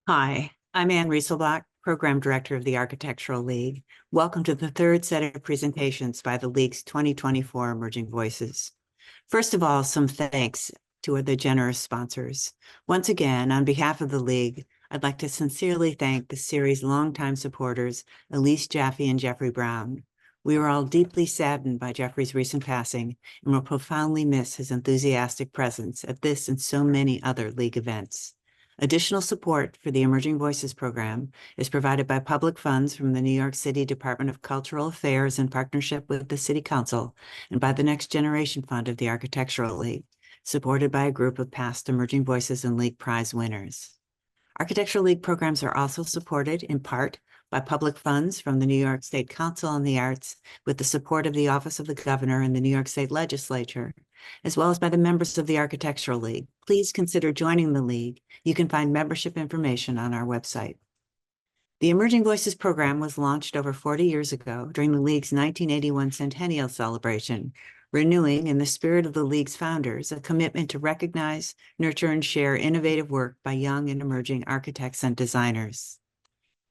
Hi, I'm Ann Rieselbach, Program Director of the Architectural League. Welcome to the third set of presentations by the League's 2024 Emerging Voices. First of all, some thanks to the generous sponsors. Once again, on behalf of the League, I'd like to sincerely thank the series' longtime supporters, Elise Jaffe and Jeffrey Brown. We were all deeply saddened by Jeffrey's recent passing and will profoundly miss his enthusiastic presence at this and so many other League events. Additional support for the Emerging Voices program is provided by public funds from the New York City Department of Cultural Affairs in partnership with the City Council and by the Next Generation Fund of the Architectural League, supported by a group of past Emerging Voices and League Prize winners. Architectural League programs are also supported in part by public funds from the New York State Council on the Arts with the support of the Office of the Governor and the New York State Legislature, as well as by the members of the Architectural League. Please consider joining the League. You can find membership information on our website. The Emerging Voices program was launched over 40 years ago during the League's 1981 centennial celebration, renewing, in the spirit of the League's founders, a commitment to recognize, nurture, and share innovative work by young and emerging architects and designers.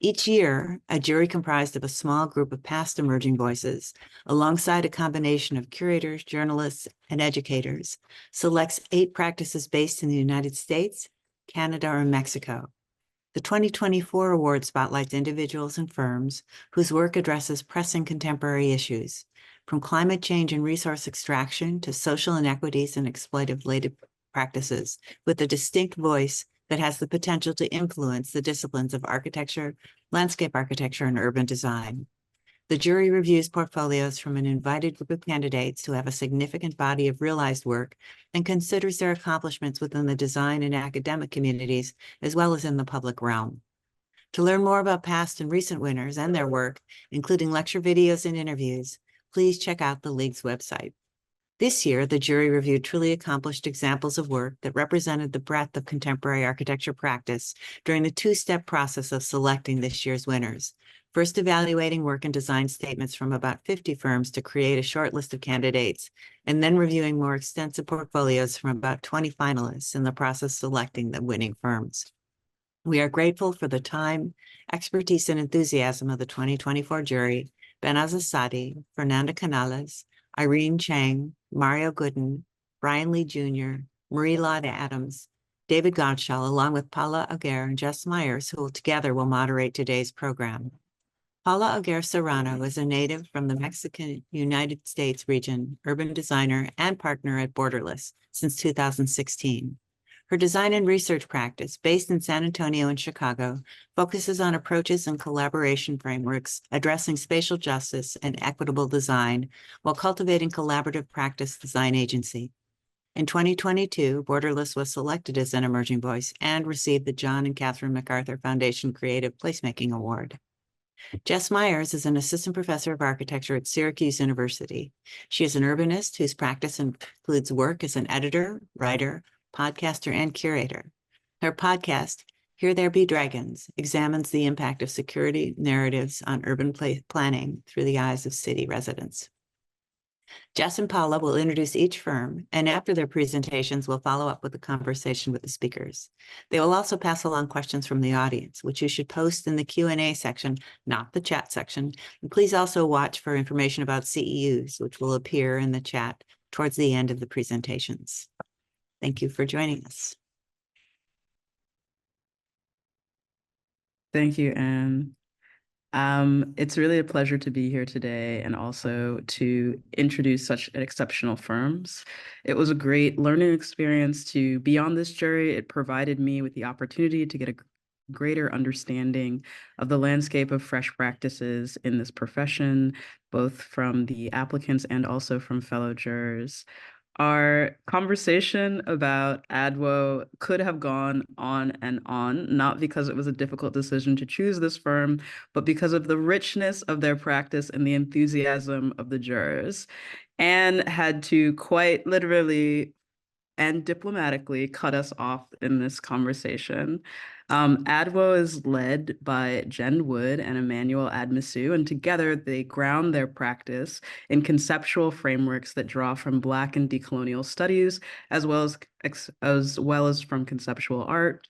Each year, a jury comprised of a small group of past emerging voices, alongside a combination of curators, journalists, and educators, selects 8 practices based in the United States, Canada, or Mexico. The 2024 award spotlights individuals and firms whose work addresses pressing contemporary issues, from climate change and resource extraction to social inequities and exploitative practices, with a distinct voice that has the potential to influence the disciplines of architecture, landscape architecture, and urban design. The jury reviews portfolios from an invited group of candidates who have a significant body of realized work and considers their accomplishments within the design and academic communities, as well as in the public realm. To learn more about past and recent winners and their work, including lecture videos and interviews, please check out the League's website. This year, the jury reviewed truly accomplished examples of work that represented the breadth of contemporary architecture practice during the 2-step process of selecting this year's winners. First, evaluating work and design statements from about 50 firms to create a short list of candidates, and then reviewing more extensive portfolios from about 20 finalists in the process selecting the winning firms. We are grateful for the time, expertise, and enthusiasm of the 2024 jury, Ben Azasadi, Fernanda Canales, Irene Chang, Mario Gooden, Brian Lee Jr., Marie Laude Adams, David Gottschall, along with Paula Aguirre and Jess Myers, who together will moderate today's program. Paula Aguirre Serrano is a native from the Mexican United States region, urban designer, and partner at Borderless since 2016. Her design and research practice, based in San Antonio and Chicago, focuses on approaches and collaboration frameworks addressing spatial justice and equitable design while cultivating collaborative practice design agency. In 2022, Borderless was selected as an emerging voice and received the John and Catherine MacArthur Foundation Creative Placemaking Award. Jess Myers is an assistant professor of architecture at Syracuse University. She is an urbanist whose practice includes work as an editor, writer, podcaster, and curator. Her podcast, Here There Be Dragons, examines the impact of security narratives on urban planning through the eyes of city residents. Jess and Paula will introduce each firm, and after their presentations, we'll follow up with a conversation with the speakers. They will also pass along questions from the audience, which you should post in the Q&A section, not the chat section. And please also watch for information about CEUs, which will appear in the chat towards the end of the presentations. Thank you for joining us. Thank you, Anne. It's really a pleasure to be here today and also to introduce such exceptional firms. It was a great learning experience to be on this jury. It provided me with the opportunity to get a greater understanding of the landscape of fresh practices in this profession, both from the applicants and also from fellow jurors. Our conversation about ADWO could have gone on and on, not because it was a difficult decision to choose this firm, but because of the richness of their practice and the enthusiasm of the jurors. Anne had to quite literally and diplomatically cut us off in this conversation. ADWO is led by Jen Wood and Emanuel Admassu, and together they ground their practice in conceptual frameworks that draw from Black and decolonial studies, as well as from conceptual art,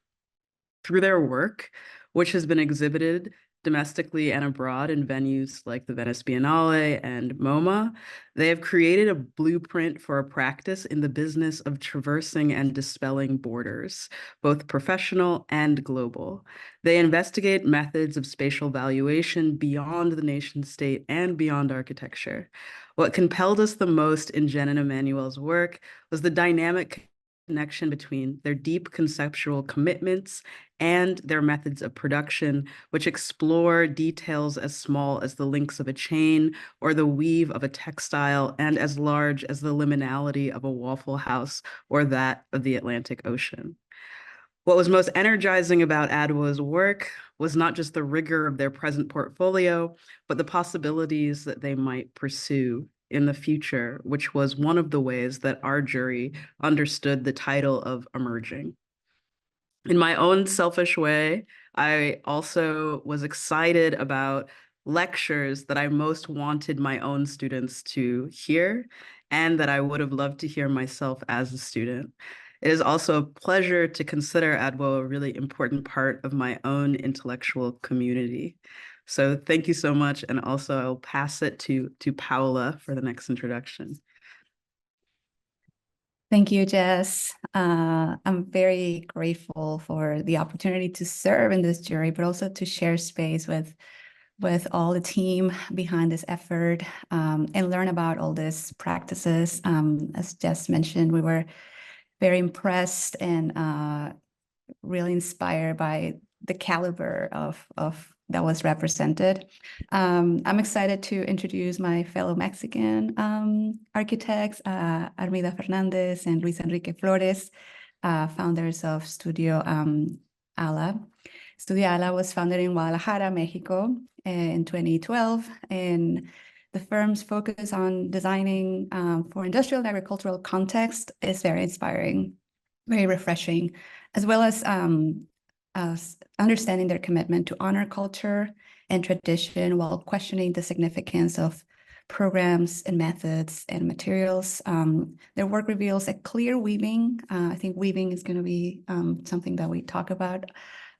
Through their work, which has been exhibited domestically and abroad in venues like the Venice Biennale and MoMA, they have created a blueprint for a practice in the business of traversing and dispelling borders, both professional and global. They investigate methods of spatial valuation beyond the nation state and beyond architecture. What compelled us the most in Jen and Emanuel's work was the dynamic connection between their deep conceptual commitments and their methods of production, which explore details as small as the links of a chain or the weave of a textile, and as large as the liminality of a Waffle House or that of the Atlantic Ocean. What was most energizing about Adwo's work was not just the rigor of their present portfolio, but the possibilities that they might pursue in the future, which was one of the ways that our jury understood the title of Emerging. In my own selfish way, I also was excited about lectures that I most wanted my own students to hear and that I would have loved to hear myself as a student. It is also a pleasure to consider Adwo a really important part of my own intellectual community. So thank you so much. And also I'll pass it to Paola for the next introduction. Thank you, Jess. I'm very grateful for the opportunity to serve in this jury, but also to share space with all the team behind this effort and learn about all these practices. As Jess mentioned, we were very impressed and really inspired by the caliber of that was represented. I'm excited to introduce my fellow Mexican architects, Armida Fernández and Enrique Flores, founders of Estudio ALA. Estudio ALA was founded in Guadalajara, Mexico in 2012, and the firm's focus on designing for industrial and agricultural context is very inspiring, very refreshing, as well as understanding their commitment to honor culture and tradition while questioning the significance of programs and methods and materials. Their work reveals a clear weaving. I think weaving is going to be something that we talk about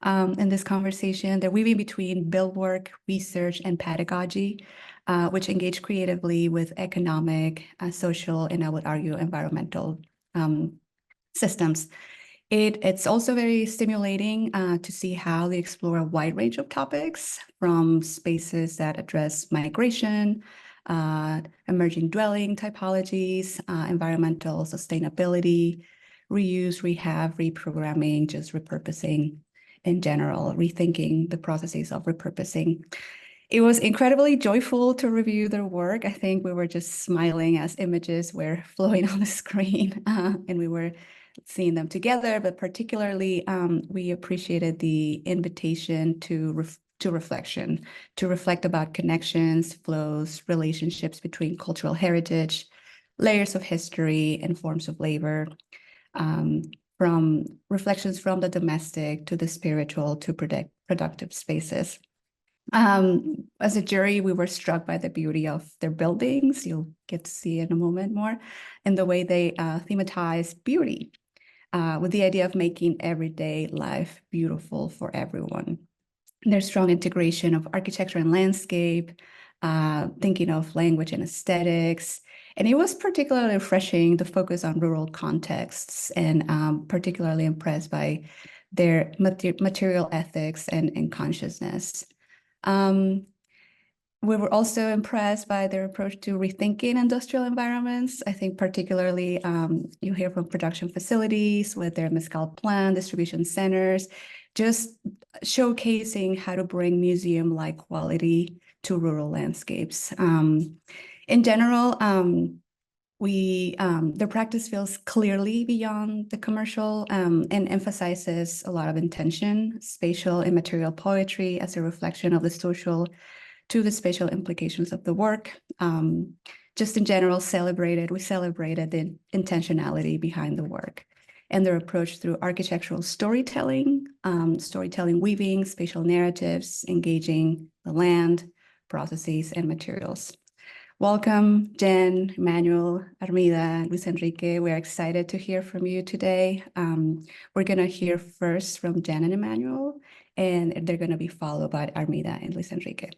in this conversation. They're weaving between build work, research, and pedagogy, which engage creatively with economic, social, and I would argue environmental systems. It's also very stimulating to see how they explore a wide range of topics, from spaces that address migration, emerging dwelling typologies, environmental sustainability, reuse, rehab, reprogramming, just repurposing in general, rethinking the processes of repurposing. It was incredibly joyful to review their work. I think we were just smiling as images were flowing on the screen and we were seeing them together, but particularly we appreciated the invitation to reflection, to reflect about connections, flows, relationships between cultural heritage, layers of history, and forms of labor, from reflections from the domestic to the spiritual to productive spaces. As a jury, we were struck by the beauty of their buildings. You'll get to see in a moment more, and the way they thematize beauty with the idea of making everyday life beautiful for everyone. There's strong integration of architecture and landscape, thinking of language and aesthetics. And it was particularly refreshing to focus on rural contexts, and particularly impressed by their material ethics and consciousness. We were also impressed by their approach to rethinking industrial environments. I think particularly you hear from production facilities with their mezcal plant, distribution centers, just showcasing how to bring museum-like quality to rural landscapes. In general, their practice feels clearly beyond the commercial and emphasizes a lot of intention, spatial and material poetry as a reflection of the social to the spatial implications of the work. Just in general, we celebrated the intentionality behind the work and their approach through architectural storytelling, weaving, spatial narratives, engaging the land, processes, and materials. Welcome, Jen, Emanuel, Armida, Luis Enrique. We're excited to hear from you today. We're going to hear first from Jen and Emanuel, and they're going to be followed by Armida and Luis Enrique.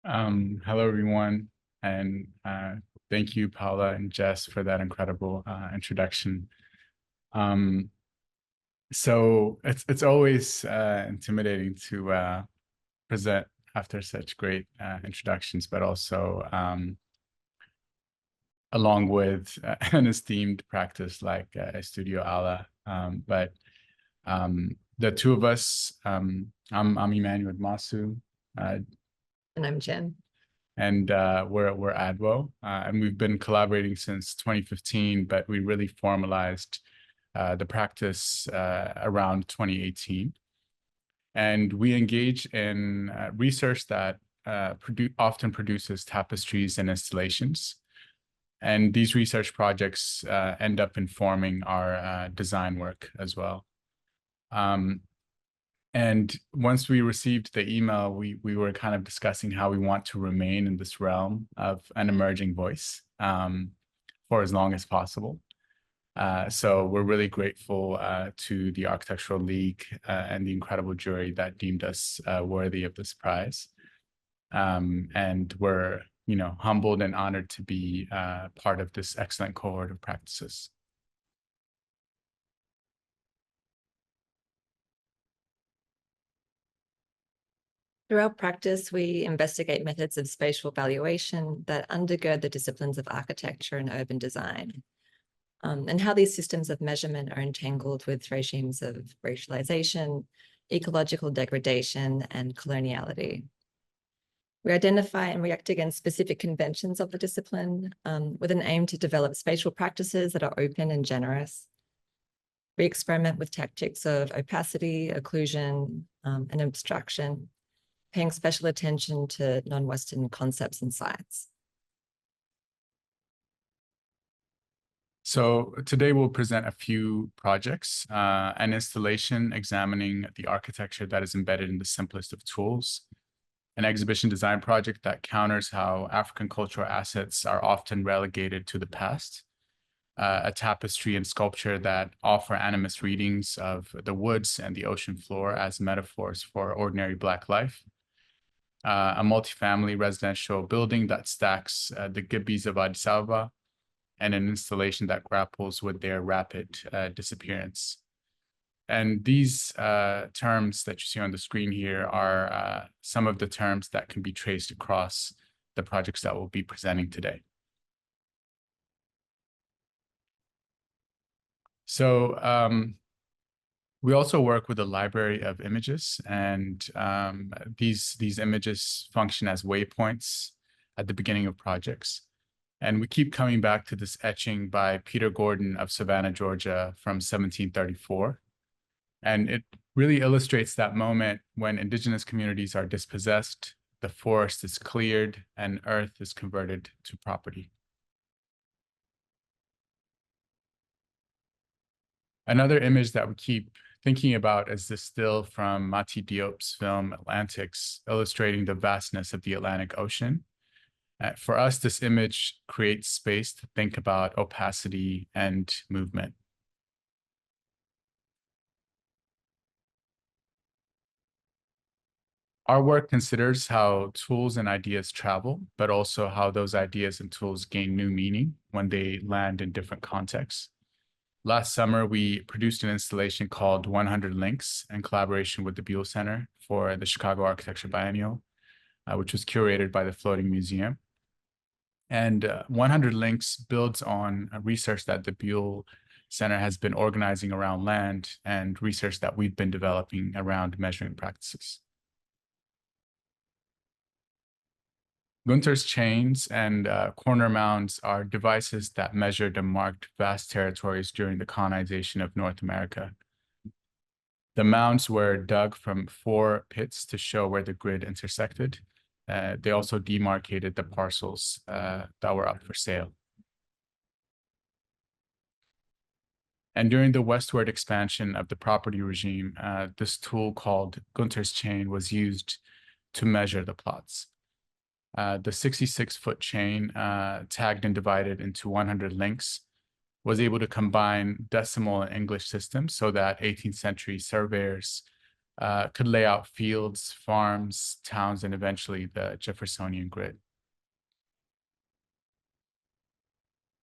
Hello, everyone, and thank you, Paula and Jess, for that incredible introduction. So it's always intimidating to present after such great introductions, but also along with an esteemed practice like Estudio ALA. But the two of us, I'm Emanuel Admassu. And I'm Jen. And we're ADWO, and we've been collaborating since 2015, but we really formalized the practice around 2018. And we engage in research that often produces tapestries and installations. And these research projects end up informing our design work as well. And once we received the email, we were kind of discussing how we want to remain in this realm of an emerging voice for as long as possible. So we're really grateful to the Architectural League and the incredible jury that deemed us worthy of this prize. And we're, humbled and honored to be part of this excellent cohort of practices. Throughout practice, we investigate methods of spatial valuation that undergird the disciplines of architecture and urban design, and how these systems of measurement are entangled with regimes of racialization, ecological degradation, and coloniality. We identify and react against specific conventions of the discipline with an aim to develop spatial practices that are open and generous. We experiment with tactics of opacity, occlusion, and abstraction, paying special attention to non-Western concepts and sites. So today we'll present a few projects, an installation examining the architecture that is embedded in the simplest of tools, an exhibition design project that counters how African cultural assets are often relegated to the past, a tapestry and sculpture that offer animist readings of the woods and the ocean floor as metaphors for ordinary Black life, a multifamily residential building that stacks the Gibbis of Addis Ababa, and an installation that grapples with their rapid disappearance. And these terms that you see on the screen here are some of the terms that can be traced across the projects that we'll be presenting today. So we also work with a library of images, and these images function as waypoints at the beginning of projects. And we keep coming back to this etching by Peter Gordon of Savannah, Georgia from 1734. And it really illustrates that moment when indigenous communities are dispossessed, the forest is cleared, and earth is converted to property. Another image that we keep thinking about is the still from Mati Diop's film Atlantics, illustrating the vastness of the Atlantic Ocean. For us, this image creates space to think about opacity and movement. Our work considers how tools and ideas travel, but also how those ideas and tools gain new meaning when they land in different contexts. Last summer, we produced an installation called 100 Links in collaboration with the Buell Center for the Chicago Architecture Biennial, which was curated by the Floating Museum. And 100 Links builds on a research that the Buell Center has been organizing around land and research that we've been developing around measuring practices. Gunter's chains and corner mounds are devices that measured and marked vast territories during the colonization of North America. The mounds were dug from 4 pits to show where the grid intersected. They also demarcated the parcels that were up for sale. And during the westward expansion of the property regime, this tool called Gunter's chain was used to measure the plots. The 66-foot chain, tagged and divided into 100 links, was able to combine decimal and English systems so that 18th century surveyors could lay out fields, farms, towns, and eventually the Jeffersonian grid.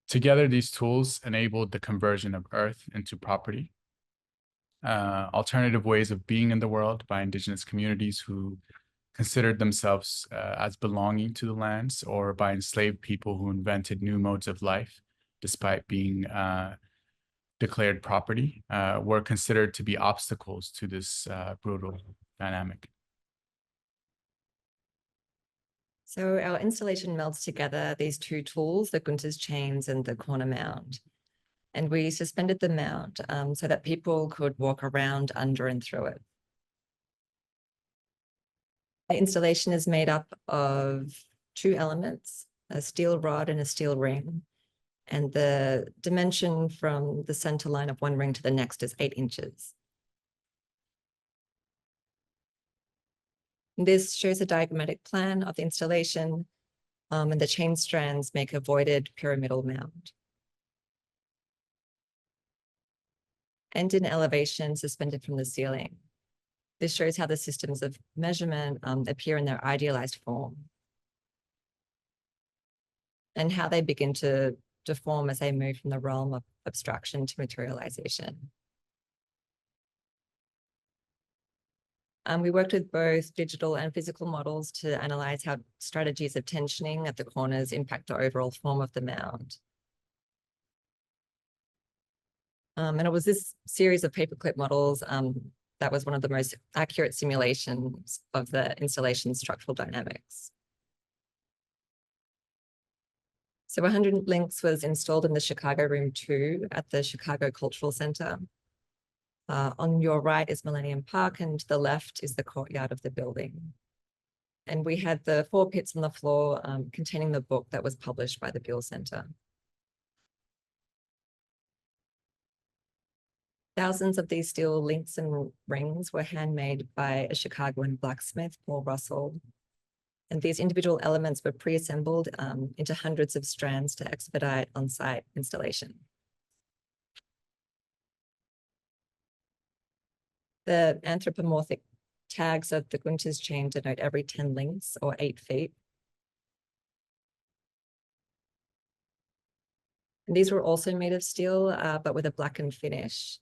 Together, these tools enabled the conversion of earth into property, alternative ways of being in the world by indigenous communities who considered themselves as belonging to the lands, or by enslaved people who invented new modes of life despite being declared property, were considered to be obstacles to this brutal dynamic. So our installation melds together these two tools, the Gunter's chains and the corner mound. And we suspended the mound so that people could walk around, under, and through it. The installation is made up of two elements, a steel rod and a steel ring. And the dimension from the center line of one ring to the next is 8 inches. This shows a diagrammatic plan of the installation, and the chain strands make a voided pyramidal mound. And in elevation suspended from the ceiling. This shows how the systems of measurement appear in their idealized form, and how they begin to deform as they move from the realm of abstraction to materialization. We worked with both digital and physical models to analyze how strategies of tensioning at the corners impact the overall form of the mound. And it was this series of paperclip models that was one of the most accurate simulations of the installation's structural dynamics. So 100 links was installed in the Chicago Room 2 at the Chicago Cultural Center. On your right is Millennium Park, and to the left is the courtyard of the building. And we had the 4 pits on the floor containing the book that was published by the Beale Center. Thousands of these steel links and rings were handmade by a Chicagoan blacksmith, Paul Russell. And these individual elements were pre-assembled into hundreds of strands to expedite on-site installation. The anthropomorphic tags of the Gunter's chain denote every 10 links or 8 feet. And these were also made of steel, but with a blackened finish.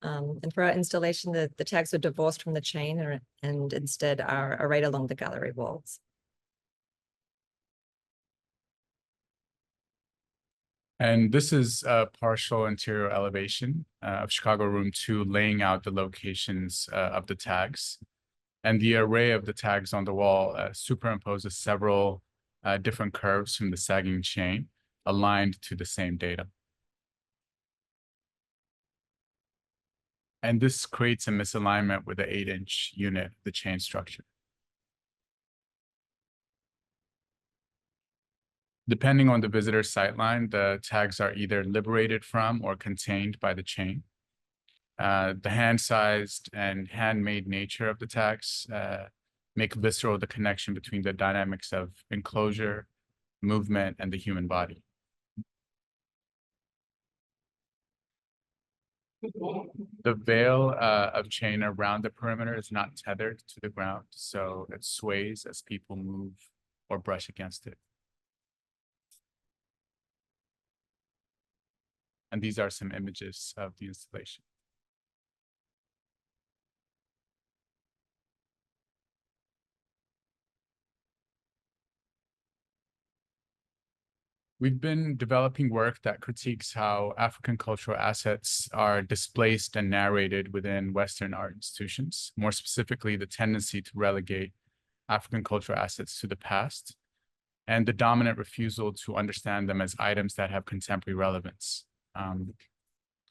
And for our installation, the tags were divorced from the chain and instead are arrayed along the gallery walls. And this is a partial interior elevation of Chicago Room 2, laying out the locations of the tags. And the array of the tags on the wall superimposes several different curves from the sagging chain aligned to the same data. And this creates a misalignment with the 8-inch unit, the chain structure. Depending on the visitor's sightline, the tags are either liberated from or contained by the chain. The hand-sized and handmade nature of the tags make visceral the connection between the dynamics of enclosure, movement, and the human body. The veil of chain around the perimeter is not tethered to the ground, so it sways as people move or brush against it. And these are some images of the installation. We've been developing work that critiques how African cultural assets are displaced and narrated within Western art institutions, more specifically the tendency to relegate African cultural assets to the past and the dominant refusal to understand them as items that have contemporary relevance.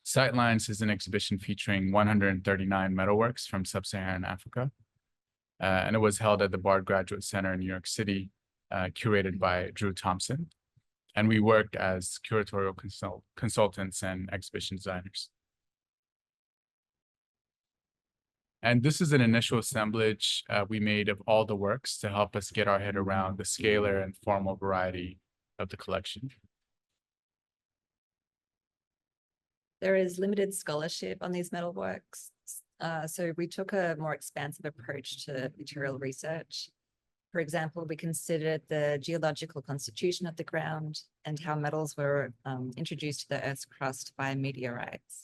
Sightlines is an exhibition featuring 139 metalworks from sub-Saharan Africa, and it was held at the Bard Graduate Center in New York City, curated by Drew Thompson. And we worked as curatorial consultants and exhibition designers. And this is an initial assemblage we made of all the works to help us get our head around the scalar and formal variety of the collection. There is limited scholarship on these metalworks. So we took a more expansive approach to material research. For example, we considered the geological constitution of the ground and how metals were introduced to the Earth's crust by meteorites.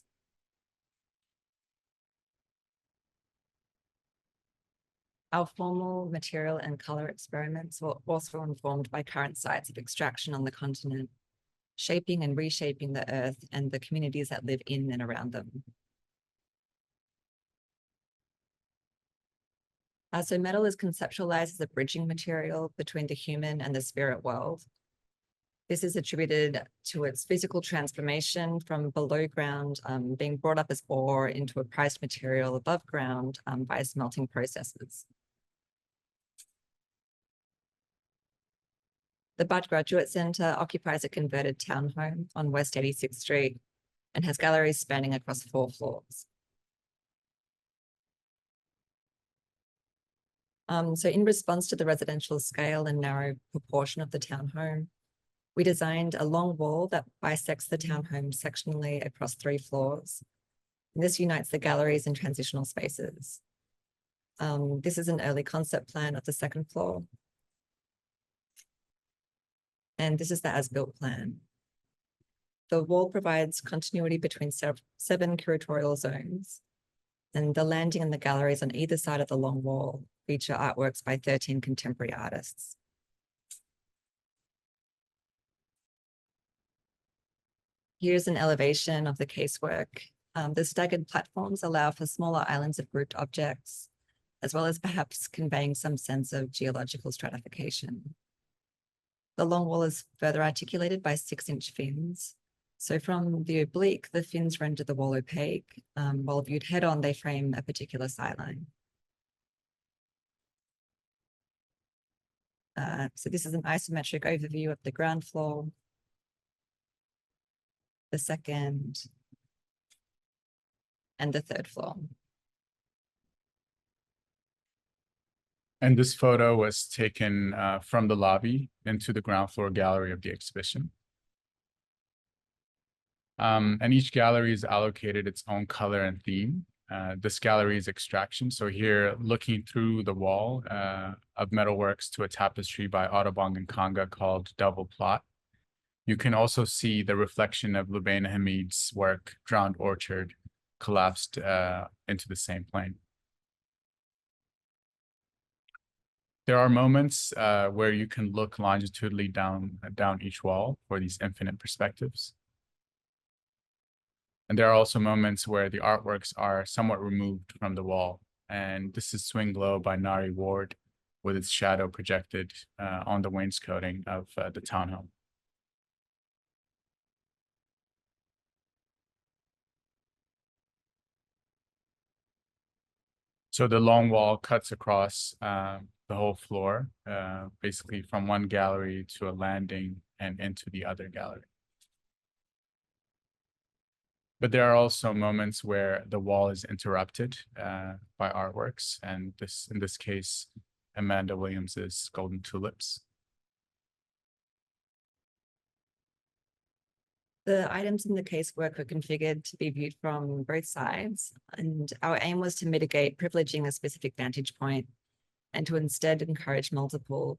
Our formal material and color experiments were also informed by current sites of extraction on the continent, shaping and reshaping the Earth and the communities that live in and around them. So metal is conceptualized as a bridging material between the human and the spirit world. This is attributed to its physical transformation from below ground, being brought up as ore into a prized material above ground by smelting processes. The Bud Graduate Center occupies a converted townhome on West 86th Street and has galleries spanning across 4 floors. So in response to the residential scale and narrow proportion of the townhome, we designed a long wall that bisects the townhome sectionally across 3 floors. And this unites the galleries and transitional spaces. This is an early concept plan of the 2nd floor. And this is the as-built plan. The wall provides continuity between 7 curatorial zones, and the landing and the galleries on either side of the long wall feature artworks by 13 contemporary artists. Here's an elevation of the casework. The staggered platforms allow for smaller islands of grouped objects, as well as perhaps conveying some sense of geological stratification. The long wall is further articulated by 6-inch fins. So from the oblique, the fins render the wall opaque, while viewed head-on, they frame a particular sightline. So this is an isometric overview of the ground floor, the 2nd, and the 3rd floor. And this photo was taken from the lobby into the ground floor gallery of the exhibition. And each gallery is allocated its own color and theme. This gallery is extraction. So here, looking through the wall of metalworks to a tapestry by Audubon and Kanga called Double Plot, you can also see the reflection of Lubaina Hamid's work, Drowned Orchard, collapsed into the same plane. There are moments where you can look longitudinally down each wall for these infinite perspectives. And there are also moments where the artworks are somewhat removed from the wall. And this is Swing Low by Nari Ward with its shadow projected on the wainscoting of the townhome. So the long wall cuts across the whole floor, basically from one gallery to a landing and into the other gallery. But there are also moments where the wall is interrupted by artworks, and in this case, Amanda Williams's Golden Tulips. The items in the casework were configured to be viewed from both sides, and our aim was to mitigate privileging a specific vantage point and to instead encourage multiple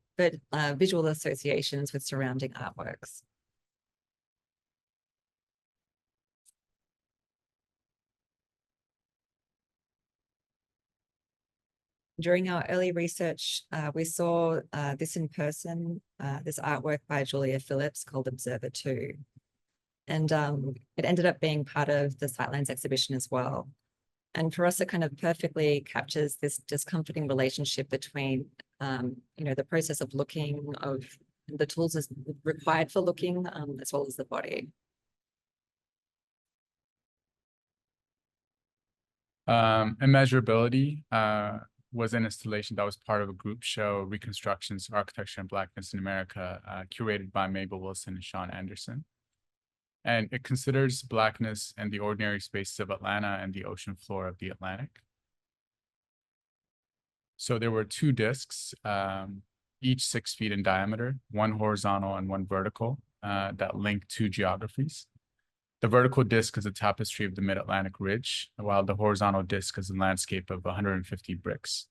visual associations with surrounding artworks. During our early research, we saw this in person, this artwork by Julia Phillips called Observer 2. And it ended up being part of the Sightlines exhibition as well. And for us, it kind of perfectly captures this discomforting relationship between, the process of looking, of the tools is required for looking, as well as the body. Immeasurability was an installation that was part of a group show, Reconstructions, Architecture and Blackness in America, curated by Mabel Wilson and Sean Anderson. And it considers Blackness and the ordinary spaces of Atlanta and the ocean floor of the Atlantic. So there were two discs, each 6 feet in diameter, one horizontal and one vertical, that link two geographies. The vertical disc is a tapestry of the Mid-Atlantic Ridge, while the horizontal disc is a landscape of 150 bricks.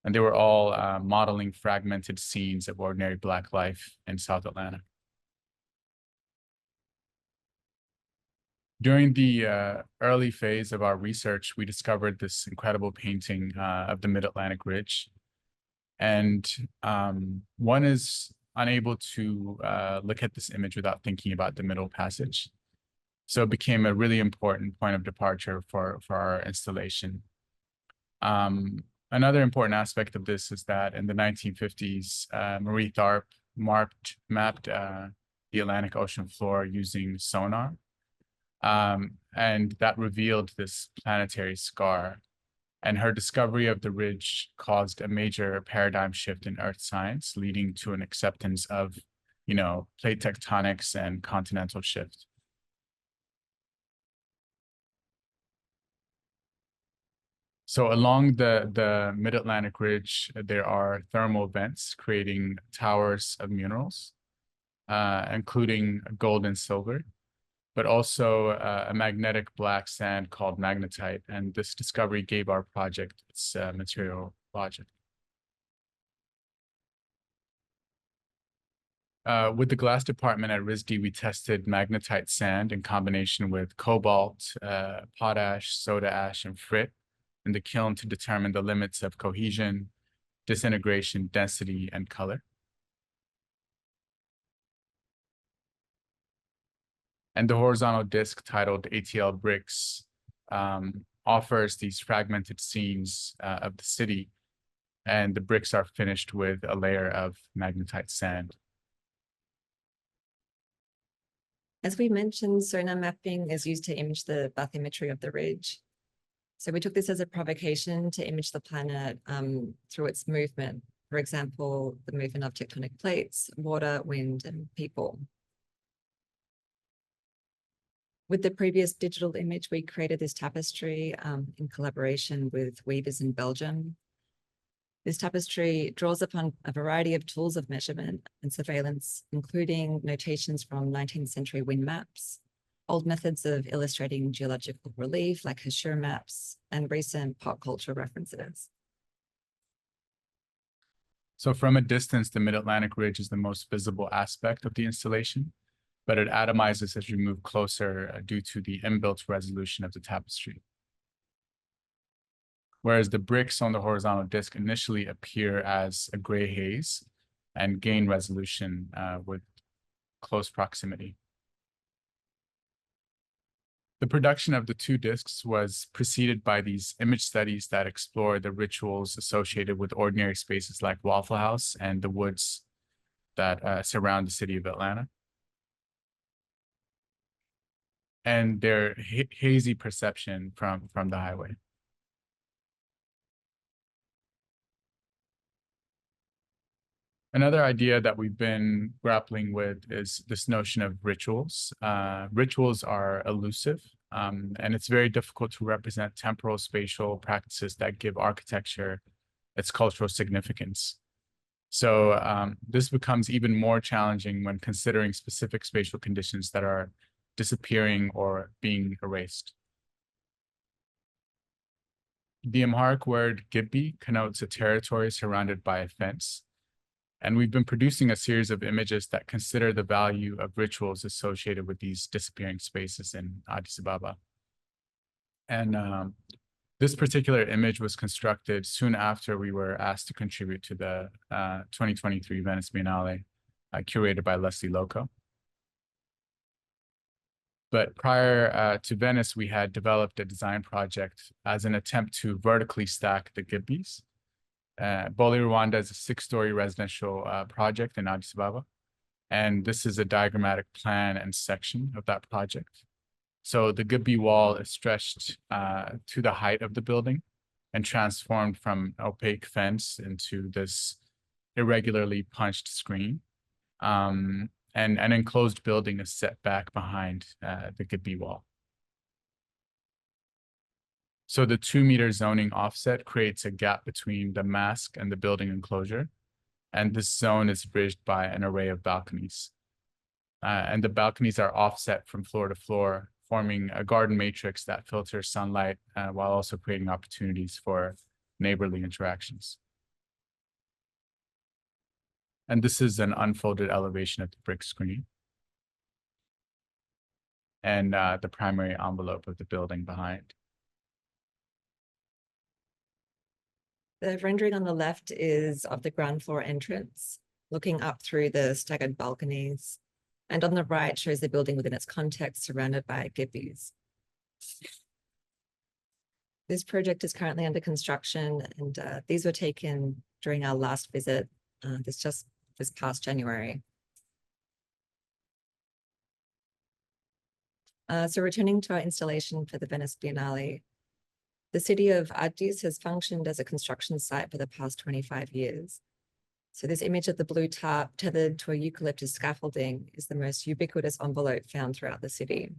And they were all modeling fragmented scenes of ordinary Black life in South Atlanta. During the early phase of our research, we discovered this incredible painting of the Mid-Atlantic Ridge. And one is unable to look at this image without thinking about the Middle Passage. So it became a really important point of departure for our installation. Another important aspect of this is that in the 1950s, Marie Tharp mapped the Atlantic Ocean floor using sonar. And that revealed this planetary scar. And her discovery of the ridge caused a major paradigm shift in Earth science, leading to an acceptance of, plate tectonics and continental shift. So along the Mid-Atlantic Ridge, there are thermal vents creating towers of minerals, including gold and silver, but also a magnetic black sand called magnetite. And this discovery gave our project its material logic. With the glass department at RISD, we tested magnetite sand in combination with cobalt, potash, soda ash, and frit in the kiln to determine the limits of cohesion, disintegration, density, and color. And the horizontal disc titled ATL Bricks offers these fragmented scenes of the city, and the bricks are finished with a layer of magnetite sand. As we mentioned, sonar mapping is used to image the bathymetry of the ridge. So we took this as a provocation to image the planet through its movement. For example, the movement of tectonic plates, water, wind, and people. With the previous digital image, we created this tapestry in collaboration with weavers in Belgium. This tapestry draws upon a variety of tools of measurement and surveillance, including notations from 19th century wind maps, old methods of illustrating geological relief like Hashur maps, and recent pop culture references. So from a distance, the Mid-Atlantic Ridge is the most visible aspect of the installation, but it atomizes as you move closer due to the inbuilt resolution of the tapestry. Whereas the bricks on the horizontal disc initially appear as a gray haze and gain resolution with close proximity. The production of the two discs was preceded by these image studies that explore the rituals associated with ordinary spaces like Waffle House and the woods that surround the city of Atlanta, and their hazy perception from the highway. Another idea that we've been grappling with is this notion of rituals. Rituals are elusive, and it's very difficult to represent temporal spatial practices that give architecture its cultural significance. So this becomes even more challenging when considering specific spatial conditions that are disappearing or being erased. The Amharic word gibbi connotes a territory surrounded by a fence. And we've been producing a series of images that consider the value of rituals associated with these disappearing spaces in Addis Ababa. And this particular image was constructed soon after we were asked to contribute to the 2023 Venice Biennale, curated by Leslie Loco. But prior to Venice, we had developed a design project as an attempt to vertically stack the gibbis. Boli Rwanda is a 6-story residential project in Addis Ababa. And this is a diagrammatic plan and section of that project. So the Gibbi wall is stretched to the height of the building and transformed from an opaque fence into this irregularly punched screen. And an enclosed building is set back behind the Gibbi wall. So the 2-meter zoning offset creates a gap between the mask and the building enclosure. And this zone is bridged by an array of balconies. And the balconies are offset from floor to floor, forming a garden matrix that filters sunlight while also creating opportunities for neighborly interactions. And this is an unfolded elevation of the brick screen and the primary envelope of the building behind. The rendering on the left is of the ground floor entrance, looking up through the staggered balconies. And on the right shows the building within its context, surrounded by gibbies. This project is currently under construction, and these were taken during our last visit, this past January. So returning to our installation for the Venice Biennale, the city of Addis has functioned as a construction site for the past 25 years. So this image of the blue tarp tethered to a eucalyptus scaffolding is the most ubiquitous envelope found throughout the city.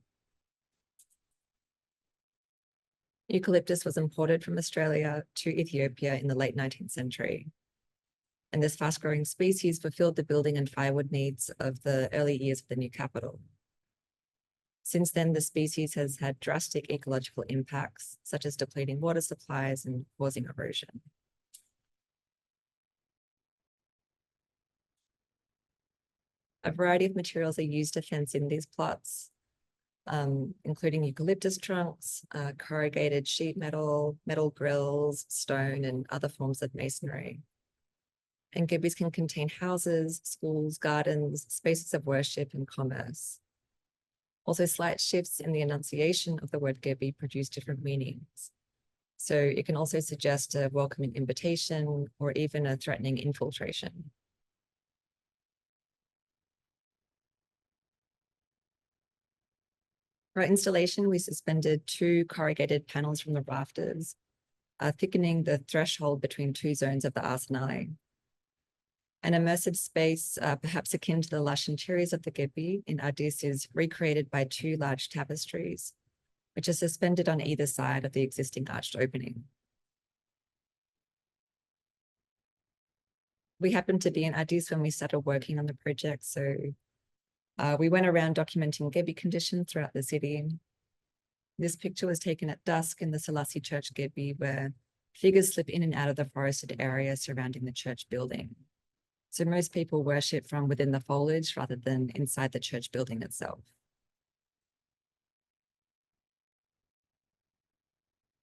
Eucalyptus was imported from Australia to Ethiopia in the late 19th century. And this fast-growing species fulfilled the building and firewood needs of the early years of the new capital. Since then, the species has had drastic ecological impacts, such as depleting water supplies and causing erosion. A variety of materials are used to fence in these plots, including eucalyptus trunks, corrugated sheet metal, metal grills, stone, and other forms of masonry. And gibbies can contain houses, schools, gardens, spaces of worship, and commerce. Also, slight shifts in the enunciation of the word gibby produce different meanings. So it can also suggest a welcoming invitation or even a threatening infiltration. For our installation, we suspended 2 corrugated panels from the rafters, thickening the threshold between 2 zones of the arsenale. An immersive space, perhaps akin to the lush interiors of the Gibby in Addis, is recreated by 2 large tapestries, which are suspended on either side of the existing arched opening. We happened to be in Addis when we started working on the project, so we went around documenting Gibby conditions throughout the city. This picture was taken at dusk in the Selassie Church Gibby, where figures slip in and out of the forested area surrounding the church building. So most people worship from within the foliage rather than inside the church building itself.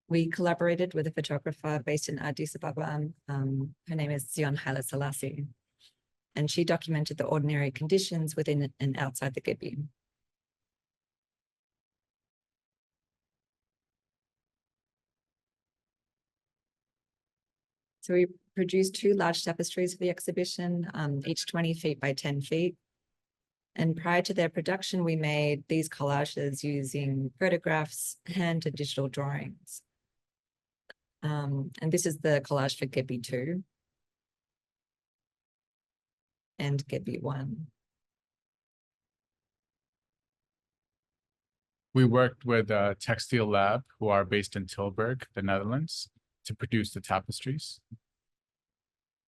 We collaborated with a photographer based in Addis Ababa. Her name is Zion Haile Selassie, and she documented the ordinary conditions within and outside the Gibby. So we produced 2 large tapestries for the exhibition, each 20 feet by 10 feet. And prior to their production, we made these collages using photographs, hand and digital drawings. And this is the collage for Gibby 2 and Gibby 1. We worked with a textile lab who are based in Tilburg, the Netherlands, to produce the tapestries.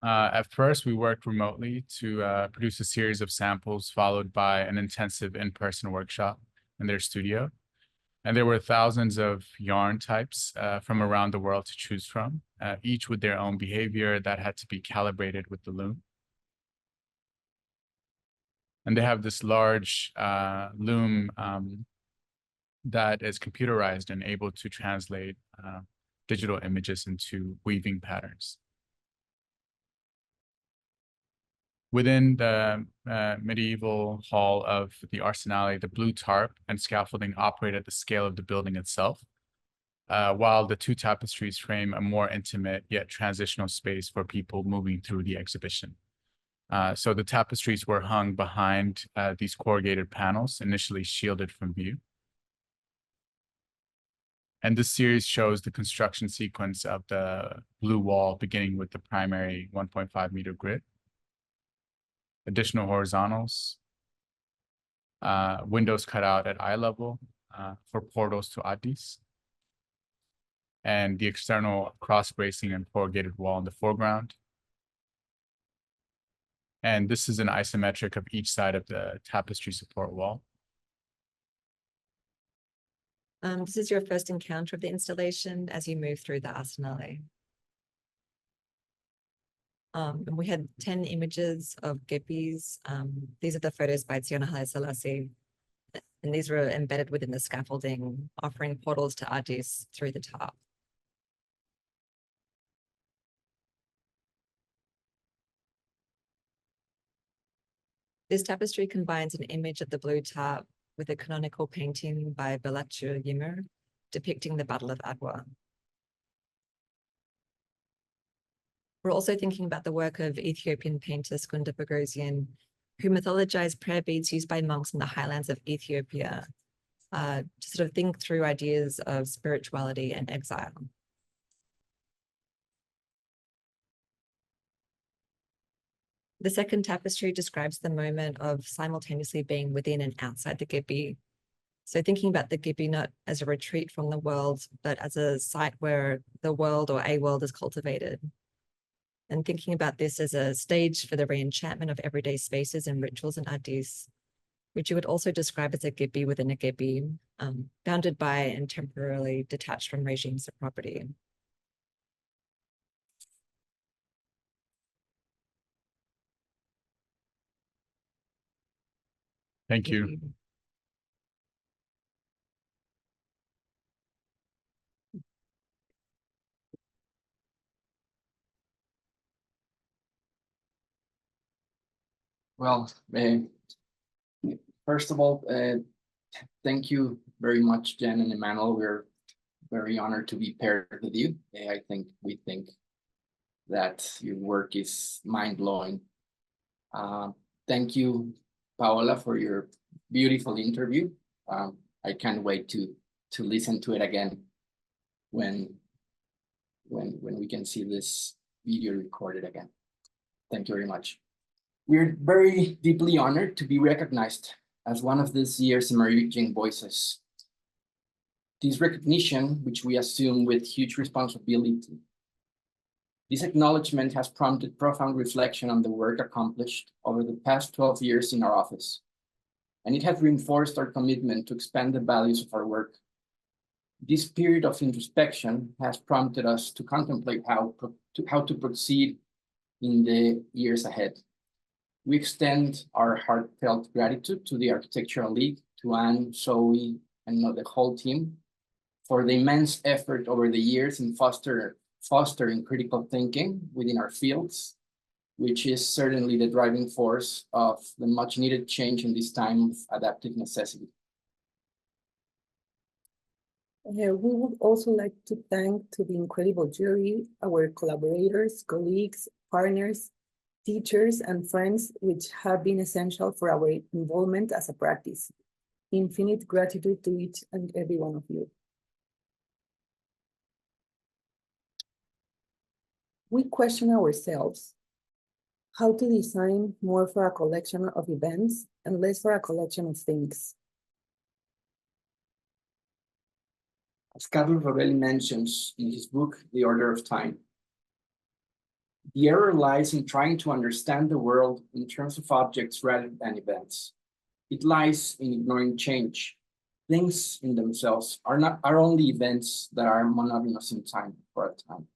At first, we worked remotely to produce a series of samples, followed by an intensive in-person workshop in their studio. And there were thousands of yarn types from around the world to choose from, each with their own behavior that had to be calibrated with the loom. And they have this large loom that is computerized and able to translate digital images into weaving patterns. Within the medieval hall of the Arsenale, the blue tarp and scaffolding operate at the scale of the building itself, while the 2 tapestries frame a more intimate yet transitional space for people moving through the exhibition. So the tapestries were hung behind these corrugated panels, initially shielded from view. And this series shows the construction sequence of the blue wall, beginning with the primary 1.5 meter grid. Additional horizontals, windows cut out at eye level for portals to Addis, and the external cross-bracing and corrugated wall in the foreground. And this is an isometric of each side of the tapestry support wall. This is your first encounter of the installation as you move through the arsenale. And we had 10 images of gippies. These are the photos by Tsiona Haile Selassie, and these were embedded within the scaffolding, offering portals to Addis through the top. This tapestry combines an image of the blue tarp with a canonical painting by Belaçu Yimur depicting the Battle of Adwa. We're also thinking about the work of Ethiopian painter Skunda Bogosian, who mythologized prayer beads used by monks in the highlands of Ethiopia to sort of think through ideas of spirituality and exile. The second tapestry describes the moment of simultaneously being within and outside the Gibbi. So thinking about the Gibbi not as a retreat from the world, but as a site where the world or a world is cultivated. And thinking about this as a stage for the re-enchantment of everyday spaces and rituals in Addis, which you would also describe as a Gibbi within a Gibbi, bounded by and temporarily detached from regimes of property. Thank you. Well, first of all, thank you very much, Jen and Emanuel. We're very honored to be paired with you. We think that your work is mind-blowing. Thank you, Paola, for your beautiful interview. I can't wait to listen to it again when we can see this video recorded again. Thank you very much. We're very deeply honored to be recognized as one of this year's emerging voices. This recognition, which we assume with huge responsibility, this acknowledgement has prompted profound reflection on the work accomplished over the past 12 years in our office, and it has reinforced our commitment to expand the values of our work. This period of introspection has prompted us to contemplate how to proceed in the years ahead. We extend our heartfelt gratitude to the Architectural League, to Anne, Zoe, and the whole team for the immense effort over the years in fostering critical thinking within our fields, which is certainly the driving force of the much needed change in this time of adaptive necessity. We would also like to thank to the incredible jury, our collaborators, colleagues, partners, teachers, and friends, which have been essential for our involvement as a practice. Infinite gratitude to each and every one of you. We question ourselves how to design more for a collection of events and less for a collection of things. As Carlos Rovelli mentions in his book, The Order of Time, the error lies in trying to understand the world in terms of objects rather than events. It lies in ignoring change. Things in themselves are only events that are monotonous in time for a time.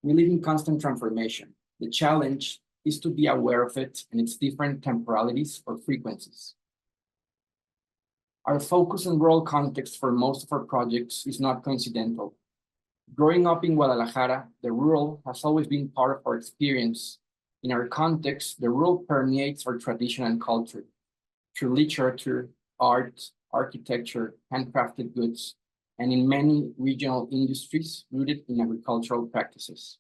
We live in constant transformation. The challenge is to be aware of it and its different temporalities or frequencies. Our focus on world context for most of our projects is not coincidental. Growing up in Guadalajara, the rural has always been part of our experience. In our context, the rural permeates our tradition and culture through literature, art, architecture, handcrafted goods, and in many regional industries rooted in agricultural practices.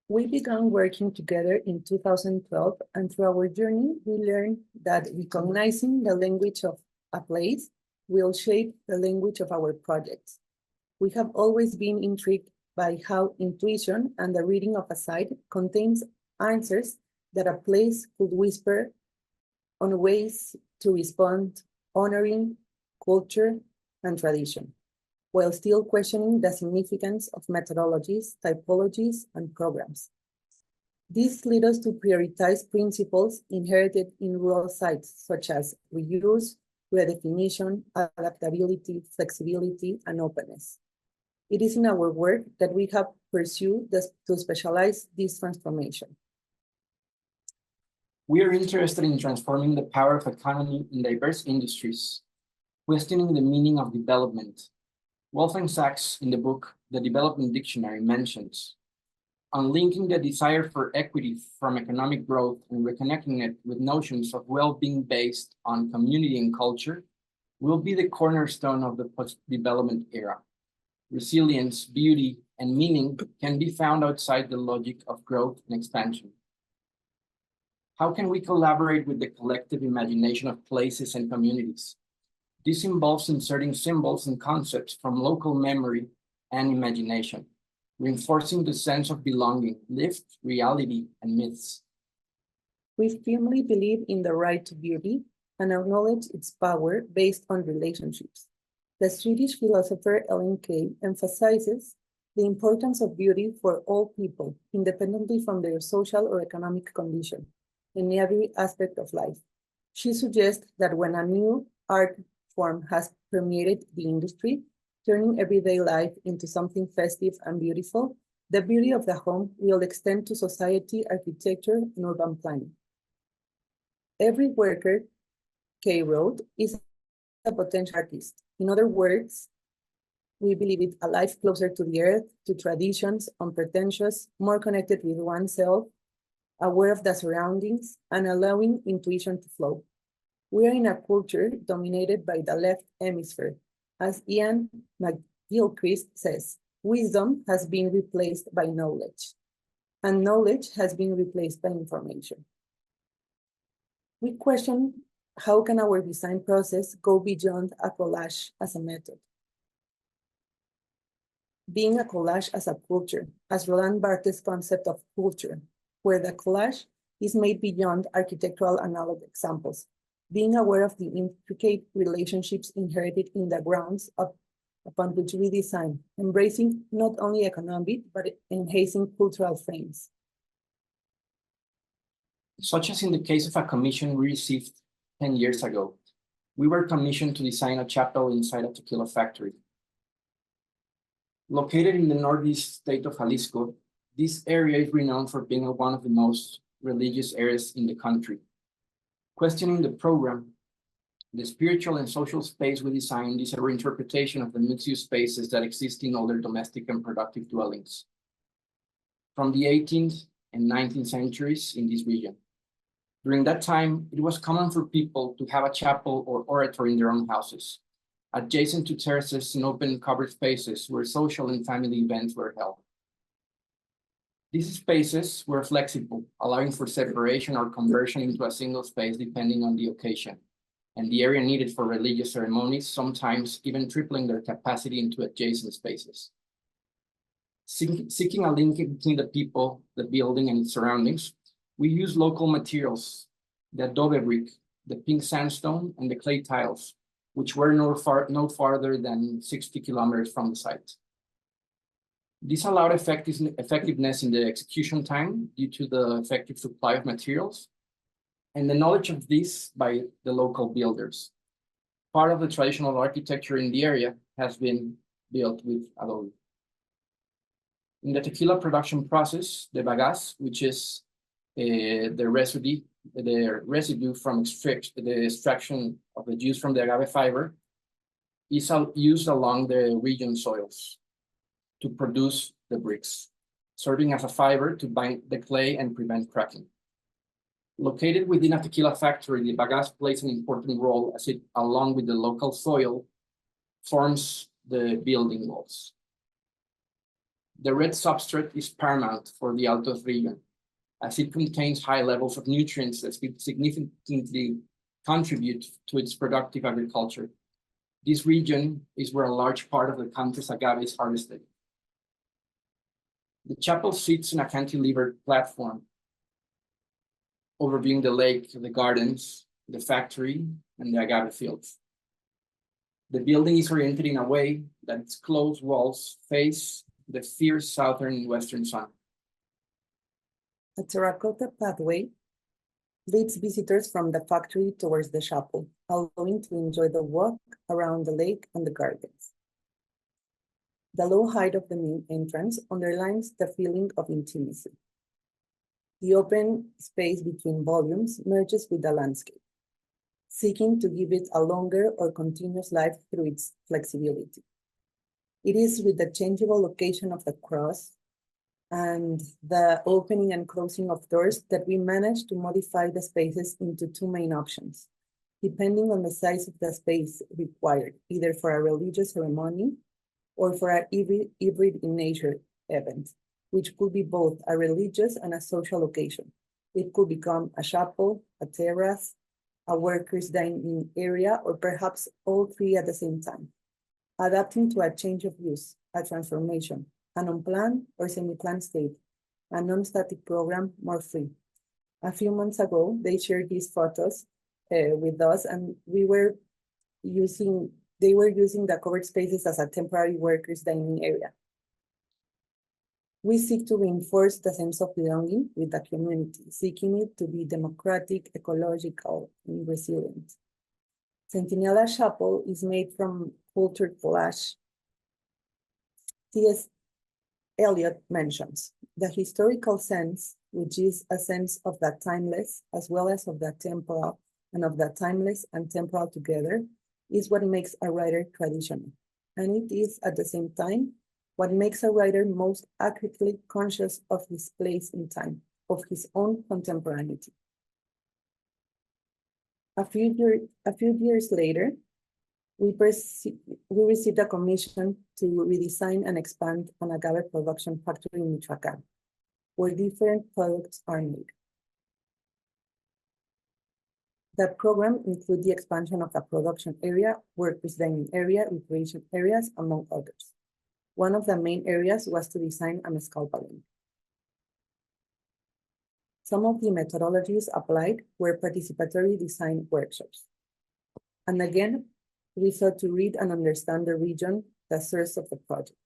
We began working together in 2012, and through our journey, we learned that recognizing the language of a place will shape the language of our projects. We have always been intrigued by how intuition and the reading of a site contains answers that a place could whisper on ways to respond, honoring culture, and tradition, while still questioning the significance of methodologies, typologies, and programs. This led us to prioritize principles inherited in rural sites, such as reuse, redefinition, adaptability, flexibility, and openness. It is in our work that we have pursued to specialize this transformation. We are interested in transforming the power of economy in diverse industries, questioning the meaning of development. Wolfgang Sachs, in the book The Development Dictionary, mentions, unlinking the desire for equity from economic growth and reconnecting it with notions of well-being based on community and culture will be the cornerstone of the post-development era. Resilience, beauty, and meaning can be found outside the logic of growth and expansion. How can we collaborate with the collective imagination of places and communities? This involves inserting symbols and concepts from local memory and imagination, reinforcing the sense of belonging, lived reality, and myths. We firmly believe in the right to beauty and acknowledge its power based on relationships. The Swedish philosopher Ellen Key emphasizes the importance of beauty for all people, independently from their social or economic condition, in every aspect of life. She suggests that when a new art form has permeated the industry, turning everyday life into something festive and beautiful, the beauty of the home will extend to society, architecture, and urban planning. Every worker, Kay wrote, is a potential artist. In other words, we believe it a life closer to the earth, to traditions, unpretentious, more connected with oneself, aware of the surroundings, and allowing intuition to flow. We are in a culture dominated by the left hemisphere. As Ian McGilchrist says, wisdom has been replaced by knowledge, and knowledge has been replaced by information. We question, how can our design process go beyond a collage as a method? Being a collage as a culture, as Roland Barthes' concept of culture, where the collage is made beyond architectural analog examples, being aware of the intricate relationships inherited in the grounds upon which we design, embracing not only economic, but enhancing cultural frames. Such as in the case of a commission we received 10 years ago. We were commissioned to design a chapel inside a tequila factory. Located in the northeast state of Jalisco, this area is renowned for being one of the most religious areas in the country. Questioning the program, the spiritual and social space we designed is a reinterpretation of the mixed-use spaces that exist in older domestic and productive dwellings from the 18th and 19th centuries in this region. During that time, it was common for people to have a chapel or oratory in their own houses, adjacent to terraces and open covered spaces where social and family events were held. These spaces were flexible, allowing for separation or conversion into a single space depending on the occasion, and the area needed for religious ceremonies, sometimes even tripling their capacity into adjacent spaces. Seeking a link between the people, the building, and its surroundings, we use local materials, the adobe brick, the pink sandstone, and the clay tiles, which were no farther than 60 kilometers from the site. This allowed effectiveness in the execution time due to the effective supply of materials and the knowledge of this by the local builders. Part of the traditional architecture in the area has been built with adobe. In the tequila production process, the bagasse, which is the residue from the extraction of the juice from the agave fiber, is used along the region soils to produce the bricks, serving as a fiber to bind the clay and prevent cracking. Located within a tequila factory, the bagasse plays an important role as it, along with the local soil, forms the building walls. The red substrate is paramount for the Altos region, as it contains high levels of nutrients that significantly contribute to its productive agriculture. This region is where a large part of the country's agave is harvested. The chapel sits in a cantilevered platform, overviewing the lake, the gardens, the factory, and the agave fields. The building is oriented in a way that its closed walls face the fierce southern and western sun. A terracotta pathway leads visitors from the factory towards the chapel, allowing to enjoy the walk around the lake and the gardens. The low height of the main entrance underlines the feeling of intimacy. The open space between volumes merges with the landscape, seeking to give it a longer or continuous life through its flexibility. It is with the changeable location of the cross and the opening and closing of doors that we manage to modify the spaces into two main options, depending on the size of the space required, either for a religious ceremony or for an hybrid in nature event, which could be both a religious and a social occasion. It could become a chapel, a terrace, a workers' dining area, or perhaps all three at the same time, adapting to a change of use, a transformation, an unplanned or semi-planned state, a non-static program, more free. A few months ago, they shared these photos with us, and they were using the covered spaces as a temporary workers' dining area. We seek to reinforce the sense of belonging with the community, seeking it to be democratic, ecological, and resilient. Centinela Chapel is made from cultured collage. T.S. Eliot mentions the historical sense, which is a sense of the timeless as well as of the temporal, and of the timeless and temporal together, is what makes a writer traditional. And it is at the same time what makes a writer most accurately conscious of his place in time, of his own contemporaneity. A few years later, we received a commission to redesign and expand an agave production factory in Michoacán, where different products are made. That program includes the expansion of the production area, workers' dining area, recreation areas, among others. One of the main areas was to design a mezcal palenque. Some of the methodologies applied were participatory design workshops. And again, we sought to read and understand the region, the source of the project.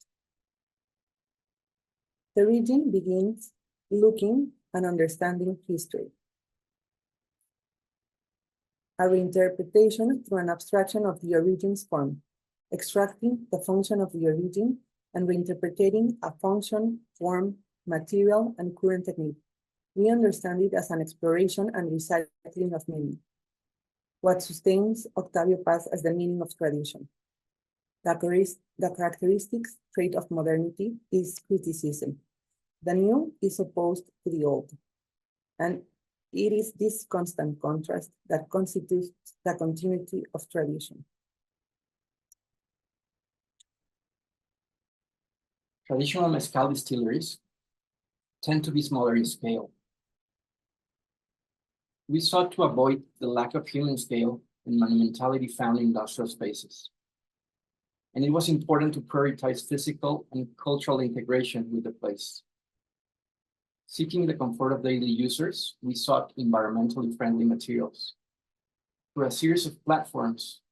The region begins looking and understanding history. A reinterpretation through an abstraction of the origin's form, extracting the function of the origin and reinterpreting a function, form, material, and current technique. We understand it as an exploration and recycling of meaning. What sustains Octavio Paz as the meaning of tradition. The characteristics trait of modernity is criticism. The new is opposed to the old. And it is this constant contrast that constitutes the continuity of tradition. Traditional mezcal distilleries tend to be smaller in scale. We sought to avoid the lack of human scale and monumentality found in industrial spaces. And it was important to prioritize physical and cultural integration with the place. Seeking the comfort of daily users, we sought environmentally friendly materials. Through a series of platforms,